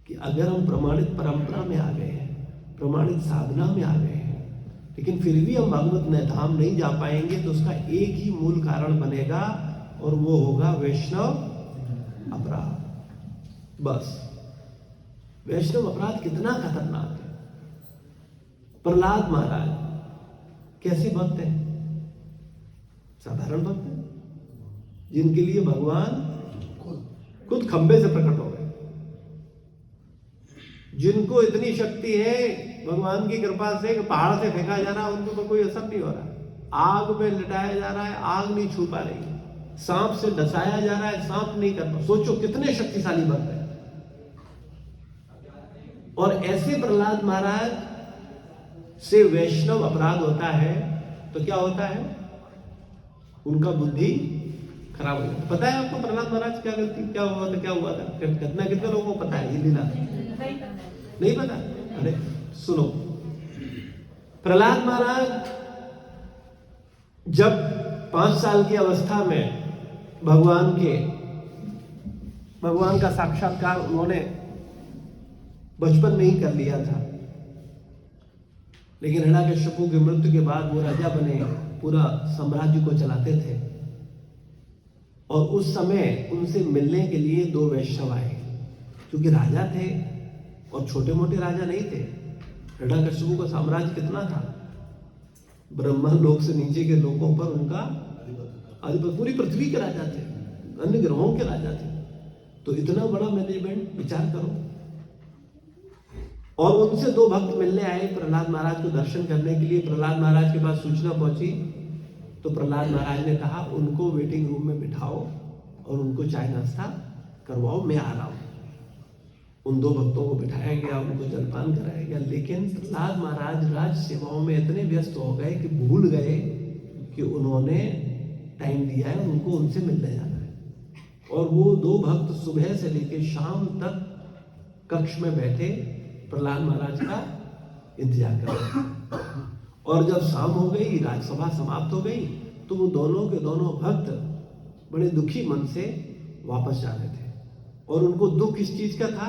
कि अगर हम प्रमाणित परंपरा में आ गए हैं, प्रमाणित साधना में आ गए हैं, लेकिन फिर भी हम भगवत धाम नहीं जा पाएंगे, तो उसका एक ही मूल कारण बनेगा और वो होगा वैष्णव अपराध। बस वैष्णव अपराध कितना खतरनाक है। प्रहलाद महाराज कैसे भक्त हैं? साधारण भक्त हैं जिनके लिए भगवान खुद खंबे से प्रकट हो गए, जिनको इतनी शक्ति है भगवान की कृपा से कि पहाड़ से फेंका जा रहा है, उनको तो कोई असर नहीं हो रहा। आग में लिटाया जा रहा है, आग नहीं छू पा रही। सांप से डसाया जा रहा है, सांप नहीं कर पा। सोचो कितने शक्तिशाली भक्त है। और ऐसे प्रहलाद महाराज से वैष्णव अपराध होता है तो क्या होता है? उनका बुद्धि खराब हो जाता है। पता है आपको प्रहलाद महाराज क्या गलती, क्या हुआ था? कितना कितने लोगों को पता है ये लीला? नहीं पता? अरे सुनो, प्रहलाद महाराज जब 5 साल की अवस्था में भगवान का साक्षात्कार उन्होंने बचपन में ही कर लिया था, लेकिन हिरण्यकश्यपु की मृत्यु के बाद वो राजा बने, पूरा साम्राज्य को चलाते थे। और उस समय उनसे मिलने के लिए 2 वैष्णव आए, क्योंकि राजा थे और छोटे मोटे राजा नहीं थे। हिरण्यकश्यपु का साम्राज्य कितना था? ब्रह्मा लोक से नीचे के लोगों पर उनका अधिपति, पूरी पृथ्वी के राजा थे, अन्य ग्रहों के राजा थे। तो इतना बड़ा मैनेजमेंट, विचार करो। और उनसे 2 भक्त मिलने आए प्रहलाद महाराज को दर्शन करने के लिए। प्रहलाद महाराज के पास सूचना पहुंची तो प्रहलाद महाराज ने कहा उनको वेटिंग रूम में बिठाओ और उनको चाय नाश्ता करवाओ, मैं आ रहा हूं। उन 2 भक्तों को बिठाया गया, उनको जलपान कराया गया। लेकिन प्रहलाद महाराज राज सेवाओं में इतने व्यस्त हो गए कि भूल गए कि उन्होंने टाइम दिया है, उनको उनसे मिलने जाना है। और वो 2 भक्त सुबह से लेकर शाम तक कक्ष में बैठे प्रहलाद महाराज का इंतजार कर रहे थे। और जब शाम हो गई, राजसभा समाप्त हो गई, तो वो दोनों के दोनों भक्त बड़े दुखी मन से वापस जा रहे थे। और उनको दुख इस चीज का था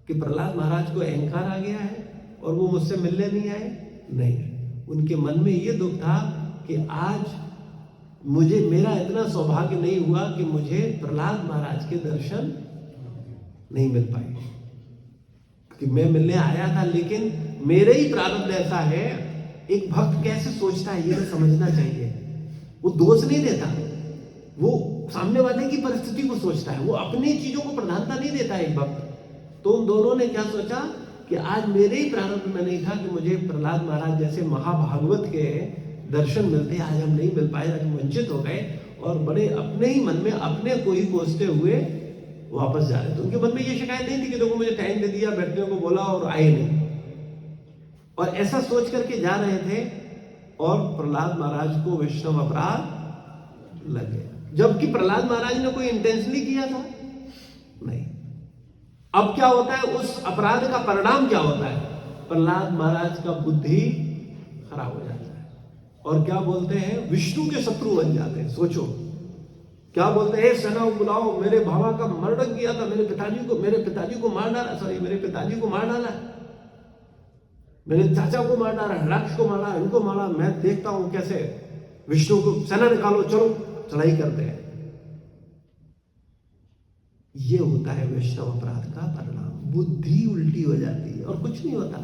कि प्रहलाद महाराज को अहंकार आ गया है और वो मुझसे मिलने नहीं आए। नहीं, उनके मन में ये दुख था कि आज मेरा इतना सौभाग्य नहीं हुआ कि मुझे प्रहलाद महाराज के दर्शन नहीं मिल पाए, कि मैं मिलने आया था लेकिन मेरे ही प्रारब्ध ऐसा है। एक भक्त कैसे सोचता है ये समझना चाहिए। वो दोष नहीं देता, वो सामने वाले की परिस्थिति को सोचता है, वो अपनी चीजों को प्रधानता नहीं देता एक भक्त। तो उन दोनों ने क्या सोचा कि आज मेरे ही प्रारब्ध में नहीं था कि मुझे प्रहलाद महाराज जैसे महाभागवत के दर्शन मिलते, आज हम नहीं मिल पाए, आज वंचित हो गए। और बड़े अपने ही मन में अपने को ही कोसते हुए वापस जा रहे थे। उनके मन में ये शिकायत नहीं थी कि देखो मुझे टाइम दे दिया, बैठने को बोला और आए नहीं। और ऐसा सोच करके जा रहे थे और प्रहलाद महाराज को वैष्णव अपराध लग गया, जबकि प्रहलाद महाराज ने कोई इंटेंशनली किया था नहीं। अब क्या होता है, उस अपराध का परिणाम क्या होता है? प्रहलाद महाराज का बुद्धि खराब हो जाता है और क्या बोलते हैं, विष्णु के शत्रु बन जाते हैं। सोचो क्या बोलते हैं, सेना बुलाओ, मेरे भावा का मर्डर किया था, मेरे पिताजी को मार डाला, मेरे पिताजी को मार डाला, मेरे चाचा को मार डाला, राक्ष को मारा, इनको मारा, मैं देखता हूं कैसे विष्णु को, सेना निकालो, चलो चढ़ाई करते हैं। ये होता है वैष्णव अपराध का परिणाम। बुद्धि उल्टी हो जाती है और कुछ नहीं होता।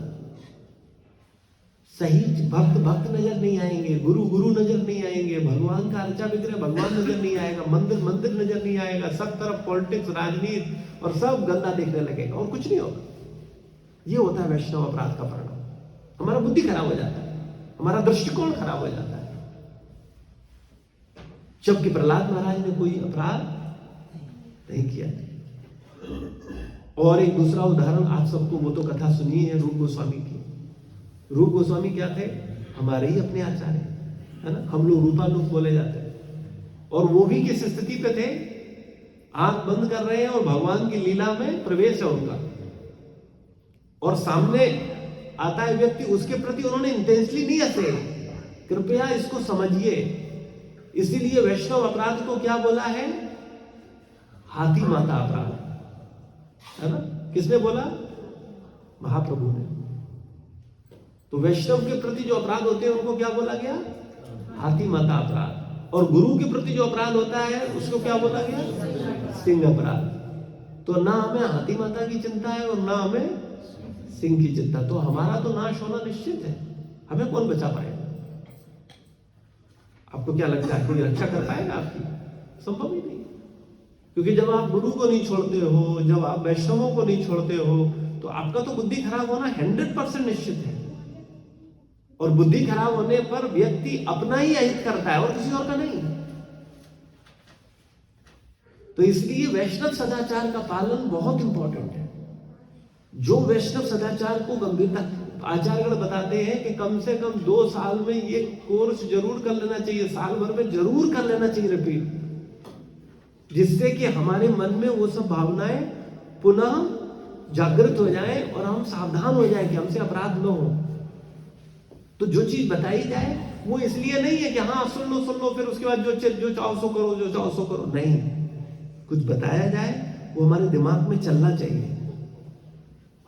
सही भक्त भक्त नजर नहीं आएंगे, गुरु गुरु नजर नहीं आएंगे, भगवान का अर्चा विग्रह भगवान नजर नहीं आएगा, मंदिर मंदिर नजर नहीं आएगा, सब तरफ पॉलिटिक्स राजनीति और सब गंदा दिखने लगेगा और कुछ नहीं होगा। ये होता है वैष्णव अपराध का परिणाम। हमारा बुद्धि खराब हो जाता है, हमारा दृष्टिकोण खराब हो जाता है। जबकि प्रहलाद महाराज ने कोई अपराध नहीं किया। और एक दूसरा उदाहरण आप सबको वो तो कथा सुनी है रूप गोस्वामी की। रूप गोस्वामी क्या थे? हमारे ही अपने आचार्य है ना, हम लोग रूपानुग बोले जाते हैं। और वो भी किस स्थिति पे थे? आंख बंद कर रहे हैं और भगवान की लीला में प्रवेश है उनका, और सामने आता है व्यक्ति, उसके प्रति उन्होंने इंटेंसली नहीं हंसे। कृपया इसको समझिए। इसीलिए वैष्णव अपराध को क्या बोला है? हाथी माता अपराध, है ना। किसने बोला? महाप्रभु ने। तो वैष्णव के प्रति जो अपराध होते हैं उनको क्या बोला गया? हाथी माता अपराध। और गुरु के प्रति जो अपराध होता है उसको क्या बोला गया? सिंह अपराध। तो ना हमें हाथी माता की चिंता है और ना हमें सिंह की चिंता। तो हमारा तो नाश होना निश्चित है। हमें कौन बचा पाएगा? आपको क्या लगता है कोई रक्षा कर पाएगा आपकी? संभव ही नहीं। क्योंकि जब आप गुरु को नहीं छोड़ते हो, जब आप वैष्णवों को नहीं छोड़ते हो, तो आपका तो बुद्धि खराब होना 100% निश्चित है। और बुद्धि खराब होने पर व्यक्ति अपना ही अहित करता है और किसी और का नहीं। तो इसलिए वैष्णव सदाचार का पालन बहुत इंपॉर्टेंट है। जो वैष्णव सदाचार को गंभीरता, आचार्यगण बताते हैं कि कम से कम 2 साल में ये कोर्स जरूर कर लेना चाहिए, साल भर में जरूर कर लेना चाहिए रिपीट, जिससे कि हमारे मन में वो सब भावनाएं पुनः जागृत हो जाएं और हम सावधान हो जाएं कि हमसे अपराध न हो। तो जो चीज बताई जाए वो इसलिए नहीं है कि हाँ सुन लो फिर उसके बाद जो चाहो सो करो, जो चाहो सो करो। नहीं, कुछ बताया जाए वो हमारे दिमाग में चलना चाहिए।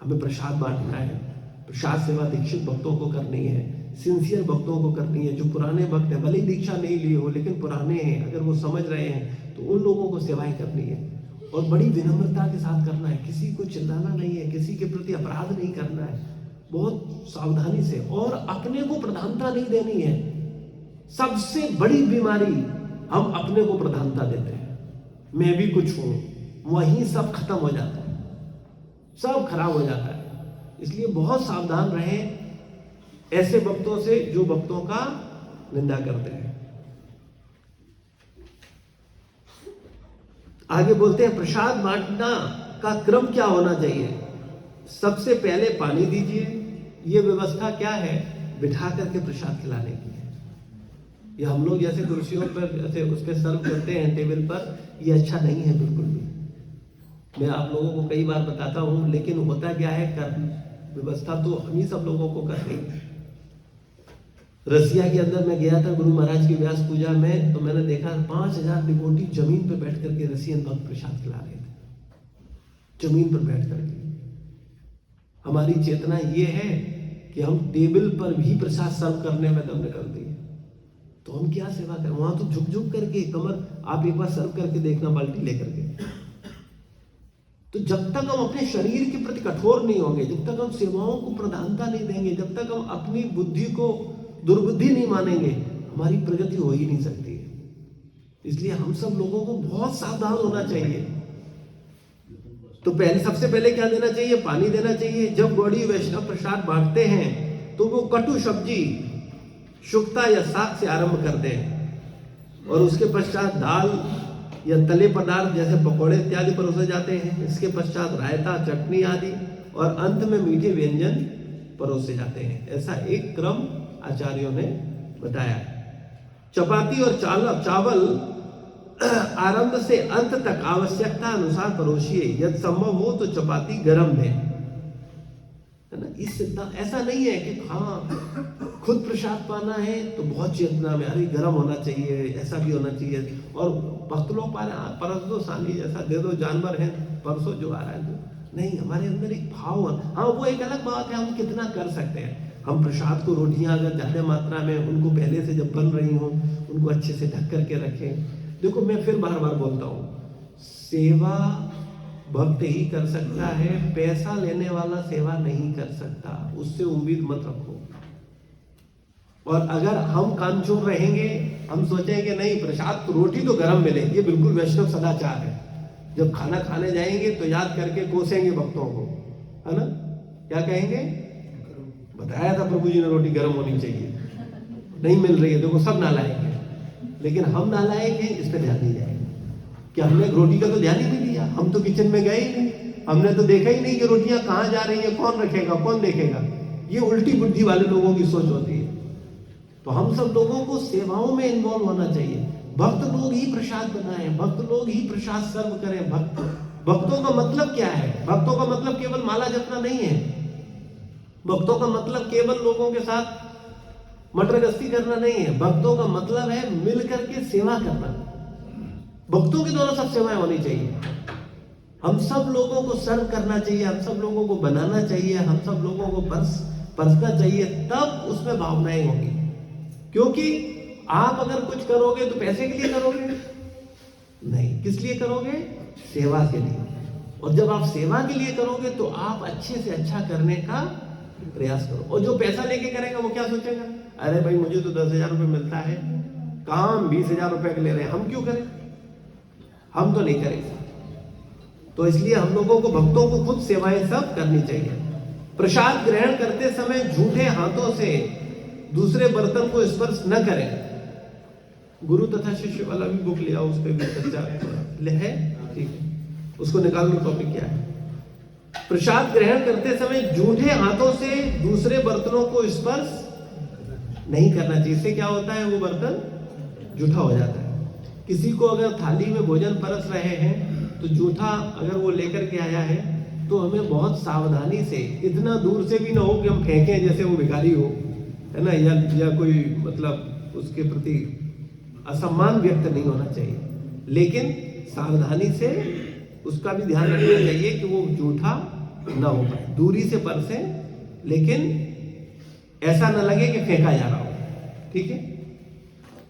हमें प्रसाद बांटना है, प्रसाद सेवा दीक्षित भक्तों को करनी है, सिंसियर भक्तों को करनी है। जो पुराने भक्त हैं, भले ही दीक्षा नहीं ली हो लेकिन पुराने हैं, अगर वो समझ रहे हैं तो उन लोगों को सेवाएं करनी है। और बड़ी विनम्रता के साथ करना है, किसी को चिल्लाना नहीं है, किसी के प्रति अपराध नहीं करना है, बहुत सावधानी से। और अपने को प्रधानता नहीं देनी है। सबसे बड़ी बीमारी हम अपने को प्रधानता देते हैं। मैं भी कुछ हूं, वहीं सब खत्म हो जाता है, सब खराब हो जाता है। इसलिए बहुत सावधान रहें ऐसे भक्तों से जो भक्तों का निंदा करते हैं। आगे बोलते हैं प्रसाद बांटना का क्रम क्या होना चाहिए। सबसे पहले पानी दीजिए। ये व्यवस्था क्या है? बिठा करके प्रसाद खिलाने की है। ये हम लोग जैसे कुर्सियों पर जैसे उस पर सर्व करते हैं टेबल पर, ये अच्छा नहीं है बिल्कुल भी। मैं आप लोगों को कई बार बताता हूं, लेकिन होता क्या है, व्यवस्था तो हम ही सब लोगों को करनी है। रसिया के अंदर मैं गया था गुरु महाराज की व्यास पूजा में, तो मैंने देखा 5000 डिवोटी जमीन पर बैठ करके रसियन भक्त प्रसाद खिला रहे थे, जमीन पर बैठ करके। हमारी चेतना ये है कि हम टेबल पर भी प्रसाद सर्व करने में दम निकलती है, तो हम क्या सेवा करें? वहां तो झुक झुक करके कमर, आप एक बार सर्व करके देखना बाल्टी लेकर के। तो जब तक हम अपने शरीर के प्रति कठोर नहीं होंगे, जब तक हम सेवाओं को प्रधानता नहीं देंगे, जब तक हम अपनी बुद्धि को दुर्बुद्धि नहीं मानेंगे, हमारी प्रगति हो ही नहीं सकती। इसलिए हम सब लोगों को बहुत सावधान होना चाहिए। तो पहले, सबसे पहले क्या देना चाहिए? पानी देना चाहिए। जब गौड़ी वैष्णव प्रसाद बांटते हैं तो वो कटु सब्जी, शुक्ता या साग से आरंभ करते हैं, और उसके पश्चात दाल या तले पदार्थ जैसे पकौड़े इत्यादि परोसे जाते हैं। इसके पश्चात रायता, चटनी आदि, और अंत में मीठे व्यंजन परोसे जाते हैं। ऐसा एक क्रम आचार्यों ने बताया। चपाती और चावल आरंभ से अंत तक आवश्यकता अनुसार परोसिए। यदि संभव हो तो चपाती गरम दें, है ना। इस सिद्धांत ऐसा नहीं है कि हाँ खुद प्रसाद पाना है तो बहुत चेतना में, अरे गरम होना चाहिए, ऐसा भी होना चाहिए। और भक्त लोग पा रहे हैं, परस दो सानी जैसा दे दो, जानवर है परसों जो आ रहा है तो नहीं। हमारे अंदर एक भाव है। हाँ वो एक अलग बात है, हम कितना कर सकते हैं। हम प्रसाद को, रोटियां अगर ज्यादा मात्रा में उनको पहले से जब बन रही हों उनको अच्छे से ढक करके रखें। देखो मैं फिर बार बार बोलता हूं, सेवा भक्त ही कर सकता है, पैसा लेने वाला सेवा नहीं कर सकता। उससे उम्मीद मत रखो। और अगर हम कानचोर रहेंगे, हम सोचेंगे नहीं प्रसाद तो रोटी तो गर्म मिले, ये बिल्कुल वैष्णव सदाचार है। जब खाना खाने जाएंगे तो याद करके कोसेंगे भक्तों को, है ना, क्या कहेंगे, बताया था प्रभु जी ने रोटी गर्म होनी चाहिए, नहीं मिल रही है, देखो सब नालायक है। लेकिन हम नालायक हैं, इस पर ध्यान नहीं जाएगा कि हमने रोटी का तो ध्यान ही नहीं दिया, हम तो किचन में गए ही नहीं, हमने तो देखा ही नहीं कि रोटियां कहाँ जा रही है, कौन रखेगा, कौन देखेगा। ये उल्टी बुद्धि वाले लोगों की सोच होती है। तो हम सब लोगों को सेवाओं में इन्वॉल्व होना चाहिए। भक्त लोग ही प्रसाद बनाएं, भक्त लोग ही प्रसाद सर्व करें। भक्तों का मतलब क्या है? भक्तों का मतलब केवल माला जपना नहीं है। भक्तों का मतलब केवल लोगों के साथ मटर गश्ती करना नहीं है। भक्तों का मतलब है मिल करके सेवा करना। भक्तों के द्वारा सब सेवाएं होनी चाहिए। हम सब लोगों को सर्व करना चाहिए, हम सब लोगों को बनाना चाहिए, हम सब लोगों को परसना चाहिए, तब उसमें भावनाएं होंगी। क्योंकि आप अगर कुछ करोगे तो पैसे के लिए करोगे नहीं, किस लिए करोगे? सेवा के लिए। और जब आप सेवा के लिए करोगे तो आप अच्छे से अच्छा करने का प्रयास करो। और जो पैसा लेके करेगा वो क्या सोचेगा, अरे भाई मुझे तो 10,000 रुपये मिलता है, काम 20,000 रुपये के ले रहे हैं, हम क्यों करें, हम तो नहीं करेंगे। तो इसलिए हम लोगों को, भक्तों को खुद सेवाएं सब करनी चाहिए। प्रसाद ग्रहण करते समय झूठे हाथों से दूसरे बर्तन को स्पर्श न करें। गुरु तथा शिष्य वाला भी बुक लिया, उस पर भी चर्चा है, ठीक है, उसको निकाल लो, टॉपिक क्या है। प्रसाद ग्रहण करते समय झूठे हाथों से दूसरे बर्तनों को स्पर्श नहीं करना चाहिए। इससे क्या होता है, वो बर्तन जूठा हो जाता है। किसी को अगर थाली में भोजन परस रहे हैं तो जूठा अगर वो लेकर के आया है तो हमें बहुत सावधानी से, इतना दूर से भी ना हो कि हम फेंकें जैसे वो भिखारी हो, है ना, या कोई मतलब उसके प्रति असम्मान व्यक्त नहीं होना चाहिए। लेकिन सावधानी से उसका भी ध्यान रखना चाहिए कि वो जूठा ना हो पाए। दूरी से परसे, लेकिन ऐसा न लगे कि फेंका जा रहा हो, ठीक है।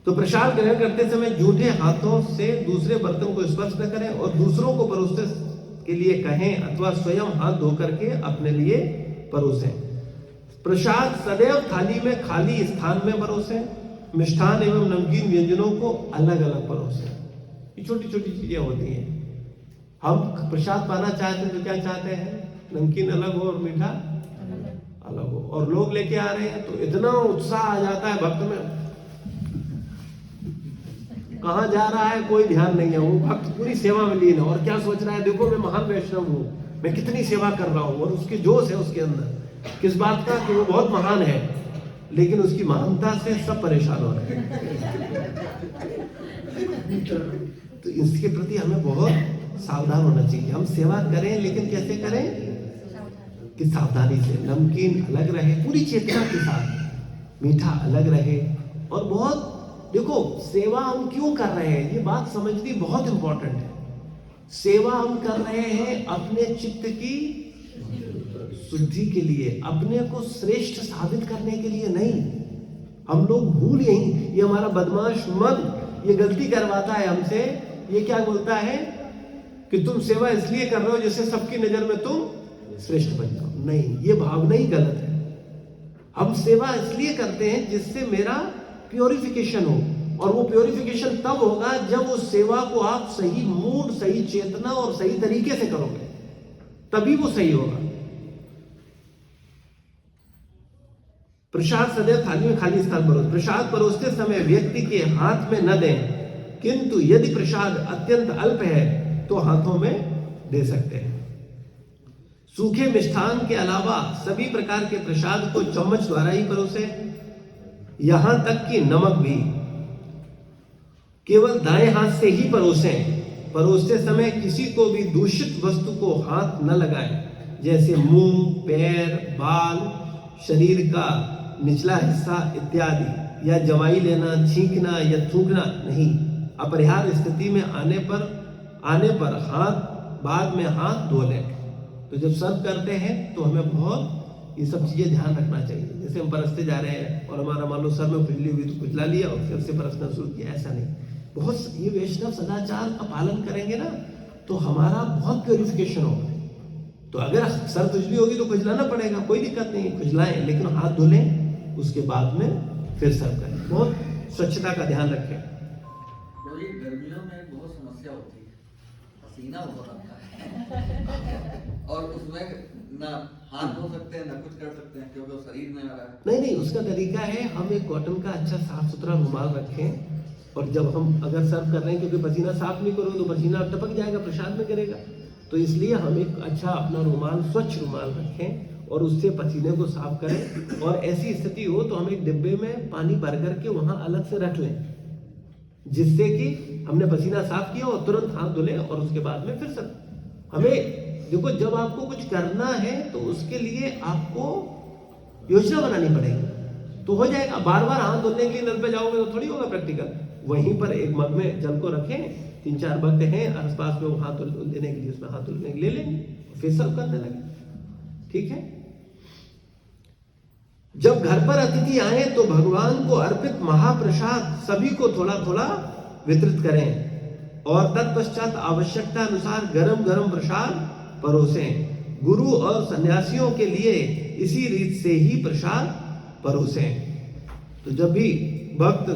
तो प्रसाद ग्रहण करते समय झूठे हाथों से दूसरे बर्तन को स्पर्श न करें और दूसरों को परोसने के लिए कहें अथवा स्वयं हाथ धो करके अपने लिए परोसें। प्रसाद सदैव थाली में खाली स्थान में परोसें। मिष्ठान एवं नमकीन व्यंजनों को अलग अलग परोसें। ये छोटी छोटी चीजें होती हैं। हम प्रसाद पाना चाहते हैं तो क्या चाहते हैं, नमकीन अलग हो और मीठा अलग हो। और लोग लेके आ रहे हैं तो इतना उत्साह आ जाता है भक्त में, कहाँ जा रहा है कोई ध्यान नहीं है, वो भक्त पूरी सेवा में लीन है। और क्या सोच रहा है, देखो मैं महान वैष्णव हूँ, मैं कितनी सेवा कर रहा हूँ। और उसकी जोश है उसके अंदर, किस बात का, कि वो बहुत महान है, लेकिन उसकी महानता से सब परेशान हो रहे हैं। तो इसके प्रति हमें बहुत सावधान होना चाहिए। हम सेवा करें, लेकिन कैसे करें, कि सावधानी से, नमकीन अलग रहे, पूरी चेतना के साथ, मीठा अलग रहे। और बहुत देखो, सेवा हम क्यों कर रहे हैं, ये बात समझनी बहुत इंपॉर्टेंट है। सेवा हम कर रहे हैं अपने चित्त की शुद्धि के लिए, अपने को श्रेष्ठ साबित करने के लिए नहीं। हम लोग भूल यही, ये हमारा बदमाश मन ये गलती करवाता है हमसे। ये क्या बोलता है कि तुम सेवा इसलिए कर रहे हो जिससे सबकी नजर में तुम श्रेष्ठ बन जाओ। नहीं, ये भावना ही गलत है। हम सेवा इसलिए करते हैं जिससे मेरा प्योरिफिकेशन हो, और वो प्योरिफिकेशन तब होगा जब उस सेवा को आप सही मूड, सही चेतना और सही तरीके से करोगे, तभी वो सही होगा। प्रसाद सदैव थाली में खाली स्थान परोस। प्रसाद परोसते समय व्यक्ति के हाथ में न दें, किंतु यदि प्रसाद अत्यंत अल्प है तो हाथों में दे सकते हैं। सूखे मिष्ठान के अलावा सभी प्रकार के प्रसाद को चम्मच द्वारा ही परोसे, यहां तक कि नमक भी केवल दाएं हाथ से ही परोसें। परोसते समय किसी को भी दूषित वस्तु को हाथ न लगाएं, जैसे मुंह, पैर, बाल, शरीर का निचला हिस्सा इत्यादि, या जवाई लेना, छींकना या थूकना नहीं। अपरिहार्य स्थिति में आने पर हाथ, बाद में हाथ धो लें। तो जब सर्व करते हैं तो हमें बहुत ये सब चीजें ध्यान रखना चाहिए। जैसे हम परसते जा रहे हैं और हमारा मान लो सर में खुजली हुई तो खुजला लिया और फिर से परसना शुरू किया, ऐसा नहीं। बहुत ये वैष्णव सदाचार का पालन करेंगे ना तो हमारा बहुत प्योरिफिकेशन होगा। तो अगर सर खुजली होगी तो खुजलाना पड़ेगा, कोई दिक्कत नहीं है, खुजलाएं, लेकिन हाथ धो लें, उसके बाद में फिर सर्व करें। बहुत स्वच्छता का ध्यान रखें। तो ये गर्मियों में बहुत समस्या होती है, पसीना बहुत आता है और उसमें ना हाथ धो सकते हैं ना कुछ कर सकते हैं क्योंकि वो शरीर में आ रहा है। नहीं नहीं, उसका तरीका है हम एक कॉटन का अच्छा साफ सुथरा रुमाल रखें और जब हम अगर सर्व कर रहे हैं, क्योंकि पसीना साफ नहीं करोगे तो पसीना टपक जाएगा, प्रसाद में गिरेगा, तो इसलिए हम एक अच्छा अपना रुमाल, स्वच्छ रुमाल रखें और उससे पसीने को साफ करें। और ऐसी स्थिति हो तो हम एक डिब्बे में पानी भर करके वहाँ अलग से रख लें, जिससे कि हमने पसीना साफ किया और तुरंत हाथ धुले और उसके बाद में फिर सब। हमें देखो, जब आपको कुछ करना है तो उसके लिए आपको योजना बनानी पड़ेगी, तो हो जाएगा। बार बार हाथ धोने के लिए नल पे जाओगे तो थोड़ी होगा प्रैक्टिकल। वहीं पर एक मग में जल को रखें, 3-4 भक्त हैं आसपास में, वो हाथ लेने के लिए उसमें हाथ धुलने के लिए लेंगे, फिर सर्व करने लगे। ठीक है। जब घर पर अतिथि आए तो भगवान को अर्पित महाप्रसाद सभी को थोड़ा थोड़ा वितरित करें और तत्पश्चात आवश्यकता अनुसार गरम गरम प्रसाद परोसें। गुरु और सन्यासियों के लिए इसी रीत से ही प्रसाद परोसें। तो जब भी भक्त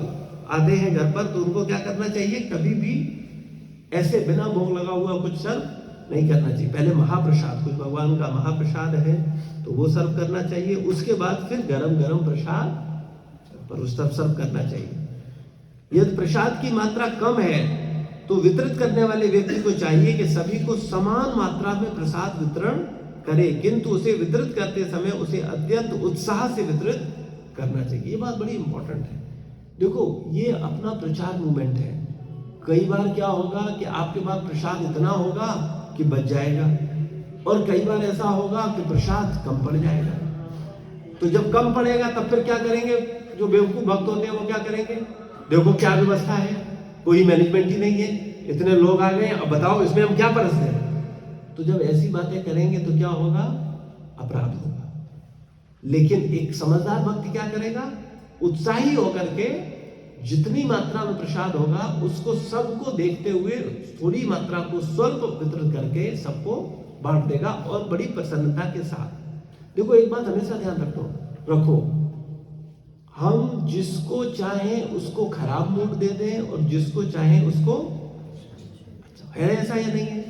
आते हैं घर पर तो उनको क्या करना चाहिए, कभी भी ऐसे बिना भोग लगा हुआ कुछ सर्व नहीं करना चाहिए। पहले महाप्रसाद, कुछ भगवान का महाप्रसाद है तो वो सर्व करना चाहिए, उसके बाद फिर गरम गरम प्रसाद पर उस सर्व करना चाहिए। यदि प्रसाद की मात्रा कम है तो वितरित करने वाले व्यक्ति को चाहिए कि सभी को समान मात्रा में प्रसाद वितरण करे, किंतु उसे वितरित करते समय उसे अत्यंत उत्साह से वितरित करना चाहिए। ये बात बड़ी इंपॉर्टेंट है। देखो, ये अपना प्रचार मूवमेंट है। कई बार क्या होगा कि आपके पास प्रसाद इतना होगा कि बच जाएगा, और कई बार ऐसा होगा कि प्रसाद कम पड़ जाएगा। तो जब कम पड़ेगा तब फिर क्या करेंगे, जो बेवकूफ भक्त होते हैं वो क्या करेंगे, देखो क्या व्यवस्था है, कोई मैनेजमेंट ही नहीं है, इतने लोग आ गए, अब बताओ इसमें हम क्या परस दें। तो जब ऐसी बातें करेंगे तो क्या होगा, अपराध होगा। लेकिन एक समझदार भक्त क्या करेगा, उत्साही होकर के जितनी मात्रा में प्रसाद होगा उसको सबको देखते हुए थोड़ी मात्रा को स्वल्प वितरित करके सबको बांट देगा और बड़ी प्रसन्नता के साथ। देखो, एक बात हमेशा ध्यान रखो, हम जिसको चाहें उसको खराब मूड दे दें और जिसको चाहें उसको, है ऐसा या नहीं है?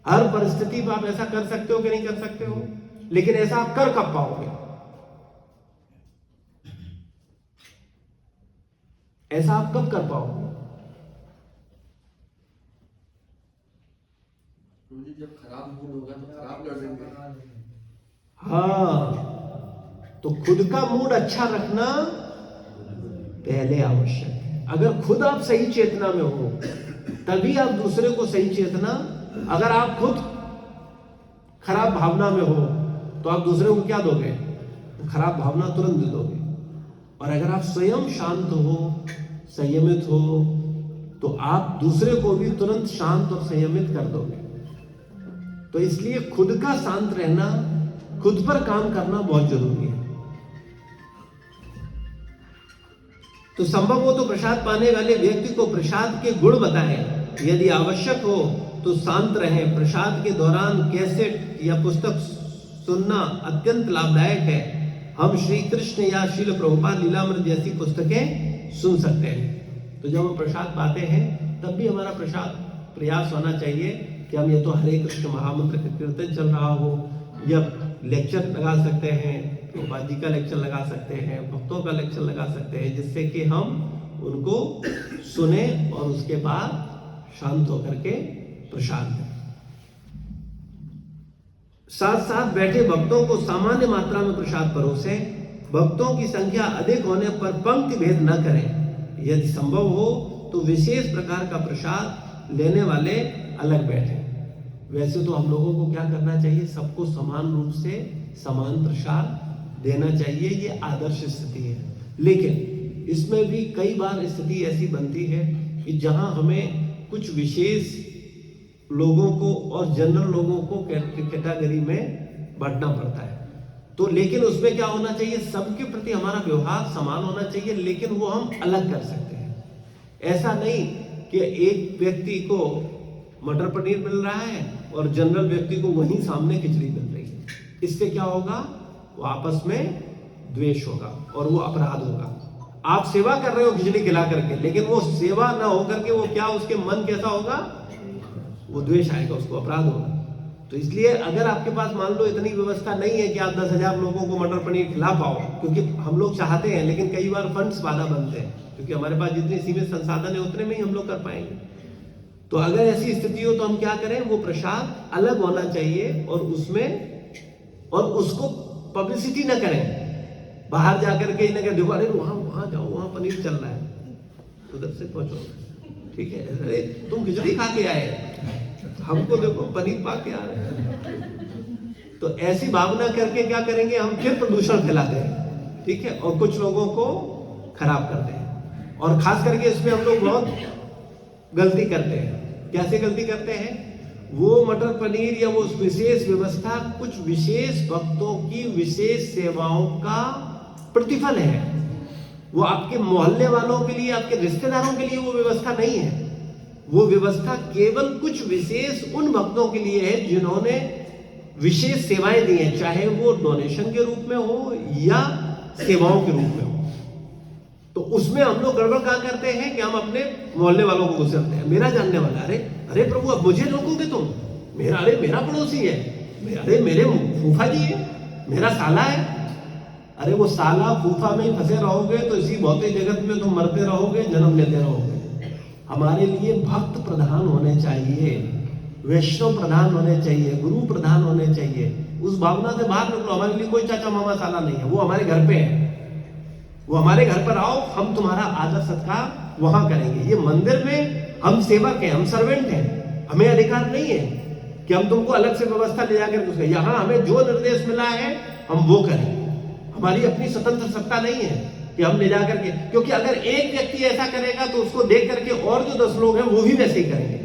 हर परिस्थिति में आप ऐसा कर सकते हो कि नहीं कर सकते हो, लेकिन ऐसा आप कर कब पाओगे? ऐसा आप कब कर पाओगे? जब खराब मूड होगा तो खराब कर देंगे। हाँ, तो खुद का मूड अच्छा रखना पहले आवश्यक है। अगर खुद आप सही चेतना में हो तभी आप दूसरे को सही चेतना, अगर आप खुद खराब भावना में हो तो आप दूसरे को क्या दोगे, खराब भावना तुरंत दे दोगे। और अगर आप स्वयं शांत हो, संयमित हो, तो आप दूसरे को भी तुरंत शांत और संयमित कर दोगे। तो इसलिए खुद का शांत रहना, खुद पर काम करना बहुत जरूरी है। तो संभव हो तो प्रसाद पाने वाले व्यक्ति को प्रसाद के गुण बताएं। यदि आवश्यक हो तो शांत रहें। प्रसाद के दौरान कैसेट या पुस्तक सुनना अत्यंत लाभदायक है। हम श्री कृष्ण या श्रील प्रभुपाद लीलामृत जैसी पुस्तकें सुन सकते हैं। तो जब हम प्रसाद पाते हैं तब भी हमारा प्रयास होना चाहिए कि हम ये तो हरे कृष्ण महामंत्र का कीर्तन चल रहा हो, या लेक्चर लगा सकते हैं, प्रभुपाद जी का लेक्चर लगा सकते हैं, भक्तों का लेक्चर लगा सकते हैं, जिससे कि हम उनको सुने और उसके बाद शांत होकर के प्रसाद दें। साथ साथ बैठे भक्तों को सामान्य मात्रा में प्रसाद परोसें। भक्तों की संख्या अधिक होने पर पंक्ति भेद न करें। यदि संभव हो तो विशेष प्रकार का प्रसाद लेने वाले अलग बैठें। वैसे तो हम लोगों को क्या करना चाहिए, सबको समान रूप से समान प्रसाद देना चाहिए, ये आदर्श स्थिति है। लेकिन इसमें भी कई बार स्थिति ऐसी बनती है कि जहां हमें कुछ विशेष लोगों को और जनरल लोगों को कैटेगरी में बांटना पड़ता है। तो लेकिन उसमें क्या होना चाहिए, सबके प्रति हमारा व्यवहार समान होना चाहिए, लेकिन वो हम अलग कर सकते हैं। ऐसा नहीं कि एक व्यक्ति को मटर पनीर मिल रहा है और जनरल व्यक्ति को वहीं सामने खिचड़ी मिल रही है। इससे क्या होगा, वो आपस में द्वेष होगा और वो अपराध होगा। आप सेवा कर रहे हो खिचड़ी खिला करके, लेकिन वो सेवा ना हो करके वो क्या, उसके मन कैसा होगा, वो द्वेष आएगा, उसको अपराध होगा। तो इसलिए अगर आपके पास मान लो इतनी व्यवस्था नहीं है कि आप 10,000 लोगों को मटर पनीर खिला पाओ, क्योंकि हम लोग चाहते हैं लेकिन कई बार फंड्स बाधा बनते हैं, क्योंकि हमारे पास जितने सीमित संसाधन है उतने में ही हम लोग कर पाएंगे। तो अगर ऐसी स्थिति हो तो हम क्या करें, वो प्रसाद अलग होना चाहिए और उसको पब्लिसिटी ना करें, बाहर जाकर के ना देखो अरे वहां जाओ, वहां पनीर चल रहा है, उधर से पहुंचो, ठीक है, अरे तुम खिचड़ी खा के आए, हमको देखो पनीर पा के आ रहे हैं। तो ऐसी भावना करके क्या करेंगे, हम फिर प्रदूषण फैलाते हैं, ठीक है, और कुछ लोगों को खराब करते हैं। और खास करके इसमें हम लोग बहुत गलती करते हैं। कैसे गलती करते हैं, वो मटर पनीर या वो विशेष व्यवस्था कुछ विशेष भक्तों की विशेष सेवाओं का प्रतिफल है। वो आपके मोहल्ले वालों के लिए, आपके रिश्तेदारों के लिए वो व्यवस्था नहीं है। वो व्यवस्था केवल कुछ विशेष उन भक्तों के लिए है जिन्होंने विशेष सेवाएं दी हैं, चाहे वो डोनेशन के रूप में हो या सेवाओं के रूप में हो। तो उसमें हम लोग गड़बड़ क्या करते हैं कि हम अपने मोहल्ले वालों को घुसरते हैं। मेरा जानने वाला, अरे प्रभु अब मुझे रोकोगे तुम, मेरा पड़ोसी है, अरे मेरे फूफा जी है, मेरा साला है। अरे वो साला फूफा में ही फंसे रहोगे तो इसी भौतिक जगत में तुम मरते रहोगे, जन्म लेते रहोगे। हमारे लिए भक्त प्रधान होने चाहिए, वैष्णव प्रधान होने चाहिए, गुरु प्रधान होने चाहिए। उस भावना से बाहर निकलो। हमारे लिए कोई चाचा मामा साला नहीं है, वो हमारे घर पे है, वो हमारे घर पर आओ, हम तुम्हारा आदर सत्कार वहां करेंगे। ये मंदिर में हम सेवक हैं, हम सर्वेंट हैं, हमें अधिकार नहीं है कि हम तुमको अलग से व्यवस्था ले जाकर उसका, यहाँ हमें जो निर्देश मिला है हम वो करें। हमारी अपनी स्वतंत्र सत्ता नहीं है कि हम ले जाकर के, क्योंकि अगर एक व्यक्ति ऐसा करेगा तो उसको देख करके और जो 10 लोग हैं वो भी वैसे ही करेंगे।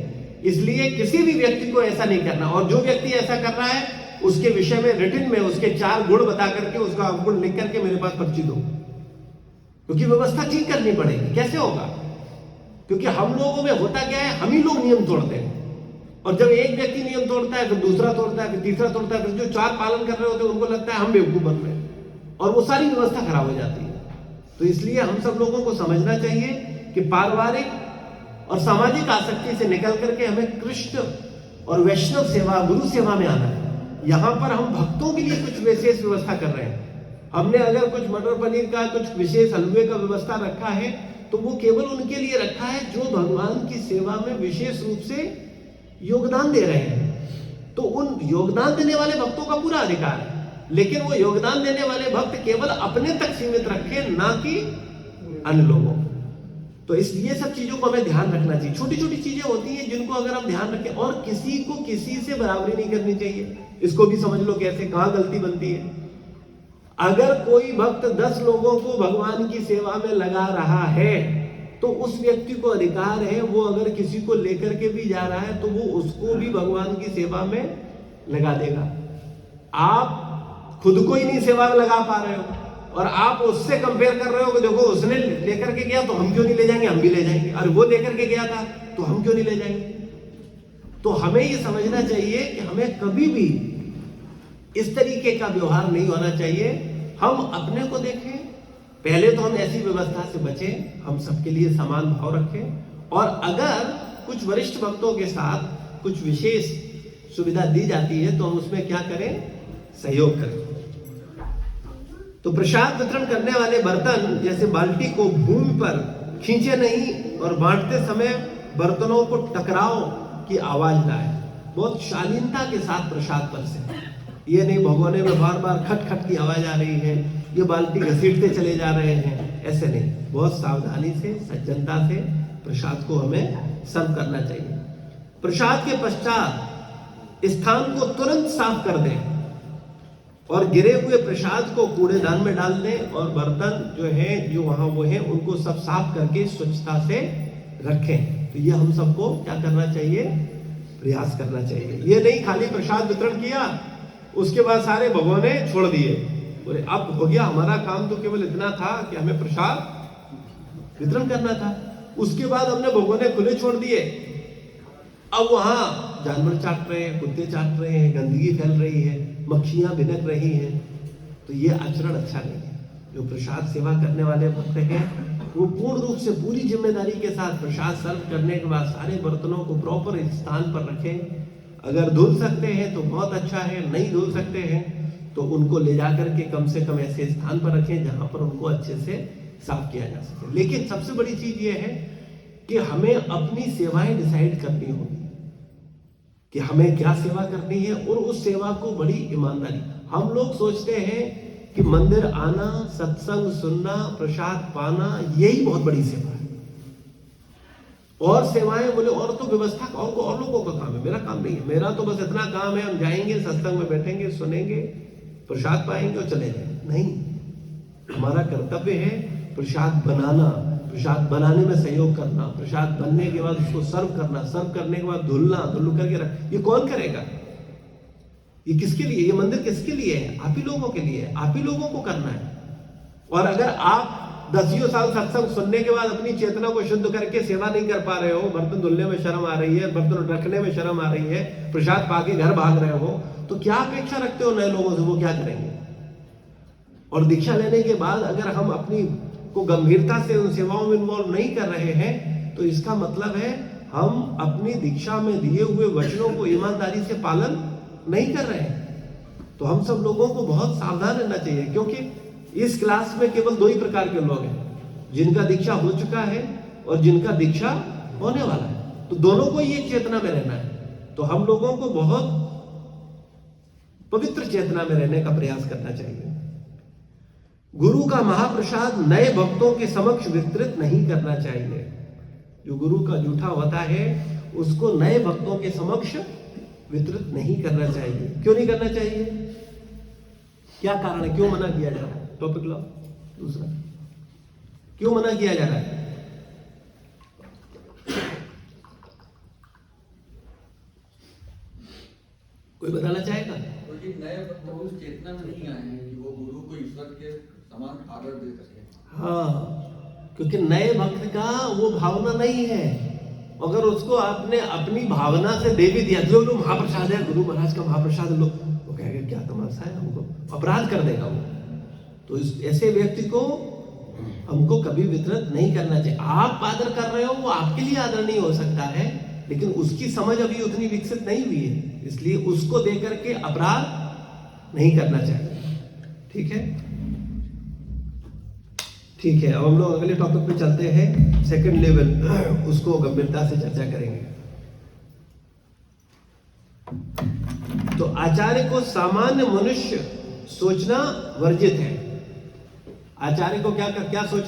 इसलिए किसी भी व्यक्ति को ऐसा नहीं करना, और जो व्यक्ति ऐसा कर रहा है उसके विषय में रिटन में उसके 4 गुण बता करके, उसका अवगुण लिख करके मेरे पास पर्ची दो, क्योंकि व्यवस्था ठीक करनी पड़ेगी। कैसे होगा, क्योंकि हम लोगों में होता क्या है, हम ही लोग नियम तोड़ते हैं, और जब एक व्यक्ति नियम तोड़ता है फिर दूसरा तोड़ता है, फिर तीसरा तोड़ता है, फिर जो 4 पालन कर रहे होते हैं उनको लगता है हम बेवकूफ बन रहे हैं, और वो सारी व्यवस्था खराब हो जाती है। तो इसलिए हम सब लोगों को समझना चाहिए कि पारिवारिक और सामाजिक आसक्ति से निकल करके हमें कृष्ण और वैष्णव सेवा, गुरु सेवा में आना है। यहाँ पर हम भक्तों के लिए कुछ विशेष व्यवस्था कर रहे हैं। हमने अगर कुछ मटर पनीर का, कुछ विशेष हलवे का व्यवस्था रखा है तो वो केवल उनके लिए रखा है जो भगवान की सेवा में विशेष रूप से योगदान दे रहे हैं। तो उन योगदान देने वाले भक्तों का पूरा अधिकार है, लेकिन वो योगदान देने वाले भक्त केवल अपने तक सीमित रखें, ना कि अन्य लोगों। तो इसलिए सब चीजों को हमें ध्यान रखना चाहिए। छोटी छोटी चीजें होती हैं जिनको अगर हम ध्यान रखें, और किसी को किसी से बराबरी नहीं करनी चाहिए। इसको भी समझ लो कैसे, कहां गलती बनती है। अगर कोई भक्त 10 लोगों को भगवान की सेवा में लगा रहा है तो उस व्यक्ति को अधिकार है, वो अगर किसी को लेकर के भी जा रहा है तो वो उसको भी भगवान की सेवा में लगा देगा। आप खुद को ही नहीं सेवा में लगा पा रहे हो और आप उससे कंपेयर कर रहे हो कि देखो उसने लेकर के गया तो हम क्यों नहीं ले जाएंगे, हम भी ले जाएंगे, और वो लेकर के गया था तो हम क्यों नहीं ले जाएंगे। तो हमें ये समझना चाहिए कि हमें कभी भी इस तरीके का व्यवहार नहीं होना चाहिए। हम अपने को देखें, पहले तो हम ऐसी व्यवस्था से बचें, हम सबके लिए समान भाव रखें, और अगर कुछ वरिष्ठ भक्तों के साथ कुछ विशेष सुविधा दी जाती है तो हम उसमें क्या करें, सहयोग करें। तो प्रसाद वितरण करने वाले बर्तन जैसे बाल्टी को भूमि पर खींचे नहीं, और बांटते समय बर्तनों को टकराव की आवाज ना आए। बहुत शालीनता के साथ प्रसाद परसे, ये नहीं भगोने में बार बार खट खट की आवाज आ रही है, ये बाल्टी घसीटते चले जा रहे हैं, ऐसे नहीं। बहुत सावधानी से, सज्जनता से प्रसाद को हमें सर्व करना चाहिए। प्रसाद के पश्चात स्थान को तुरंत साफ कर दें और गिरे हुए प्रसाद को कूड़ेदान में डाल दें, और बर्तन जो है जो वहां वो है उनको सब साफ करके स्वच्छता से रखें। तो ये हम सबको क्या करना चाहिए, प्रयास करना चाहिए। ये नहीं खाली प्रसाद वितरण किया उसके बाद सारे भगोने छोड़ दिए, बोले अब हो गया, हमारा काम तो केवल इतना था कि हमें प्रसाद वितरण करना था, उसके बाद हमने भगोने खुले छोड़ दिए। अब वहां जानवर चाट रहे हैं, कुत्ते चाट रहे हैं, गंदगी फैल रही है, मक्खियां भिनक रही हैं, तो ये आचरण अच्छा नहीं है। जो प्रसाद सेवा करने वाले भक्त हैं वो पूर्ण रूप से पूरी जिम्मेदारी के साथ प्रसाद सर्व करने के बाद सारे बर्तनों को प्रॉपर स्थान पर रखें। अगर धुल सकते हैं तो बहुत अच्छा है, नहीं धुल सकते हैं तो उनको ले जा करके कम से कम ऐसे स्थान पर रखें जहां पर उनको अच्छे से साफ किया जा सके। लेकिन सबसे बड़ी चीज ये है कि हमें अपनी सेवाएं डिसाइड करनी होगी कि हमें क्या सेवा करनी है, और उस सेवा को बड़ी ईमानदारी। हम लोग सोचते हैं कि मंदिर आना, सत्संग सुनना, प्रसाद पाना यही बहुत बड़ी सेवा है, और सेवाएं बोले और तो व्यवस्था और लोगों का काम है, मेरा काम नहीं है। मेरा तो बस इतना काम है, हम जाएंगे सत्संग में बैठेंगे, सुनेंगे, प्रसाद पाएंगे और चले जाएंगे। नहीं, हमारा कर्तव्य है प्रसाद बनाना, प्रसाद बनाने में सहयोग करना, प्रसाद बनने के बाद उसको सर्व करना, सर्व करने के बाद धुल करके रख। ये कौन करेगा? ये किसके लिए? ये मंदिर किसके लिए है? आप ही लोगों के लिए है, आप ही लोगों को करना है। और अगर आप 10 साल सत्संग सुनने के बाद अपनी चेतना को शुद्ध करके सेवा नहीं कर पा रहे हो, बर्तन धुलने में शर्म आ रही है, बर्तन रखने में शर्म आ रही है, प्रसाद पाके घर भाग रहे हो, तो क्या अपेक्षा रखते हो नए लोगों से? वो क्या करेंगे? और दीक्षा लेने के बाद अगर हम अपनी को गंभीरता से उन सेवाओं में इन्वॉल्व नहीं कर रहे हैं तो इसका मतलब है हम अपनी दीक्षा में दिए हुए वचनों को ईमानदारी से पालन नहीं कर रहे हैं। तो हम सब लोगों को बहुत सावधान रहना चाहिए, क्योंकि इस क्लास में केवल 2 ही प्रकार के लोग हैं, जिनका दीक्षा हो चुका है और जिनका दीक्षा होने वाला है। तो दोनों को ही एक चेतना में रहना है। तो हम लोगों को बहुत पवित्र चेतना में रहने का प्रयास करना चाहिए। गुरु का महाप्रसाद नए भक्तों के समक्ष वितरित नहीं करना चाहिए। जो गुरु का जूठा होता है उसको नए भक्तों के समक्ष वितरित नहीं करना चाहिए। क्यों नहीं करना चाहिए? क्या कारण है? क्यों मना किया जा रहा है? टॉपिक लो दूसरा, क्यों मना किया जा रहा है? कोई बताना चाहेगा? क्योंकि नए भक्त उस चेतना में नहीं आए हैं कि वो गुरु को ईश्वर के समान आदर दे सके। हाँ, क्योंकि नए भक्त का वो भावना नहीं है। अगर उसको आपने अपनी भावना से दे भी दिया, जो महाप्रसाद है, गुरु महाराज का महाप्रसाद लो, वो कहेगा क्या तमाशा है, हमको अपराध कर देगा वो। तो इस ऐसे व्यक्ति को हमको कभी वितरित नहीं करना चाहिए। आप आदर कर रहे हो, वो आपके लिए आदर नहीं हो सकता है, लेकिन उसकी समझ अभी उतनी विकसित नहीं हुई है, इसलिए उसको देकर के अपराध नहीं करना चाहिए। ठीक है, ठीक है। अब हम लोग अगले टॉपिक पे चलते हैं, सेकंड लेवल, उसको गंभीरता से चर्चा करेंगे। तो आचार्य को सामान्य मनुष्य सोचना वर्जित है। आचार्य को क्या सोच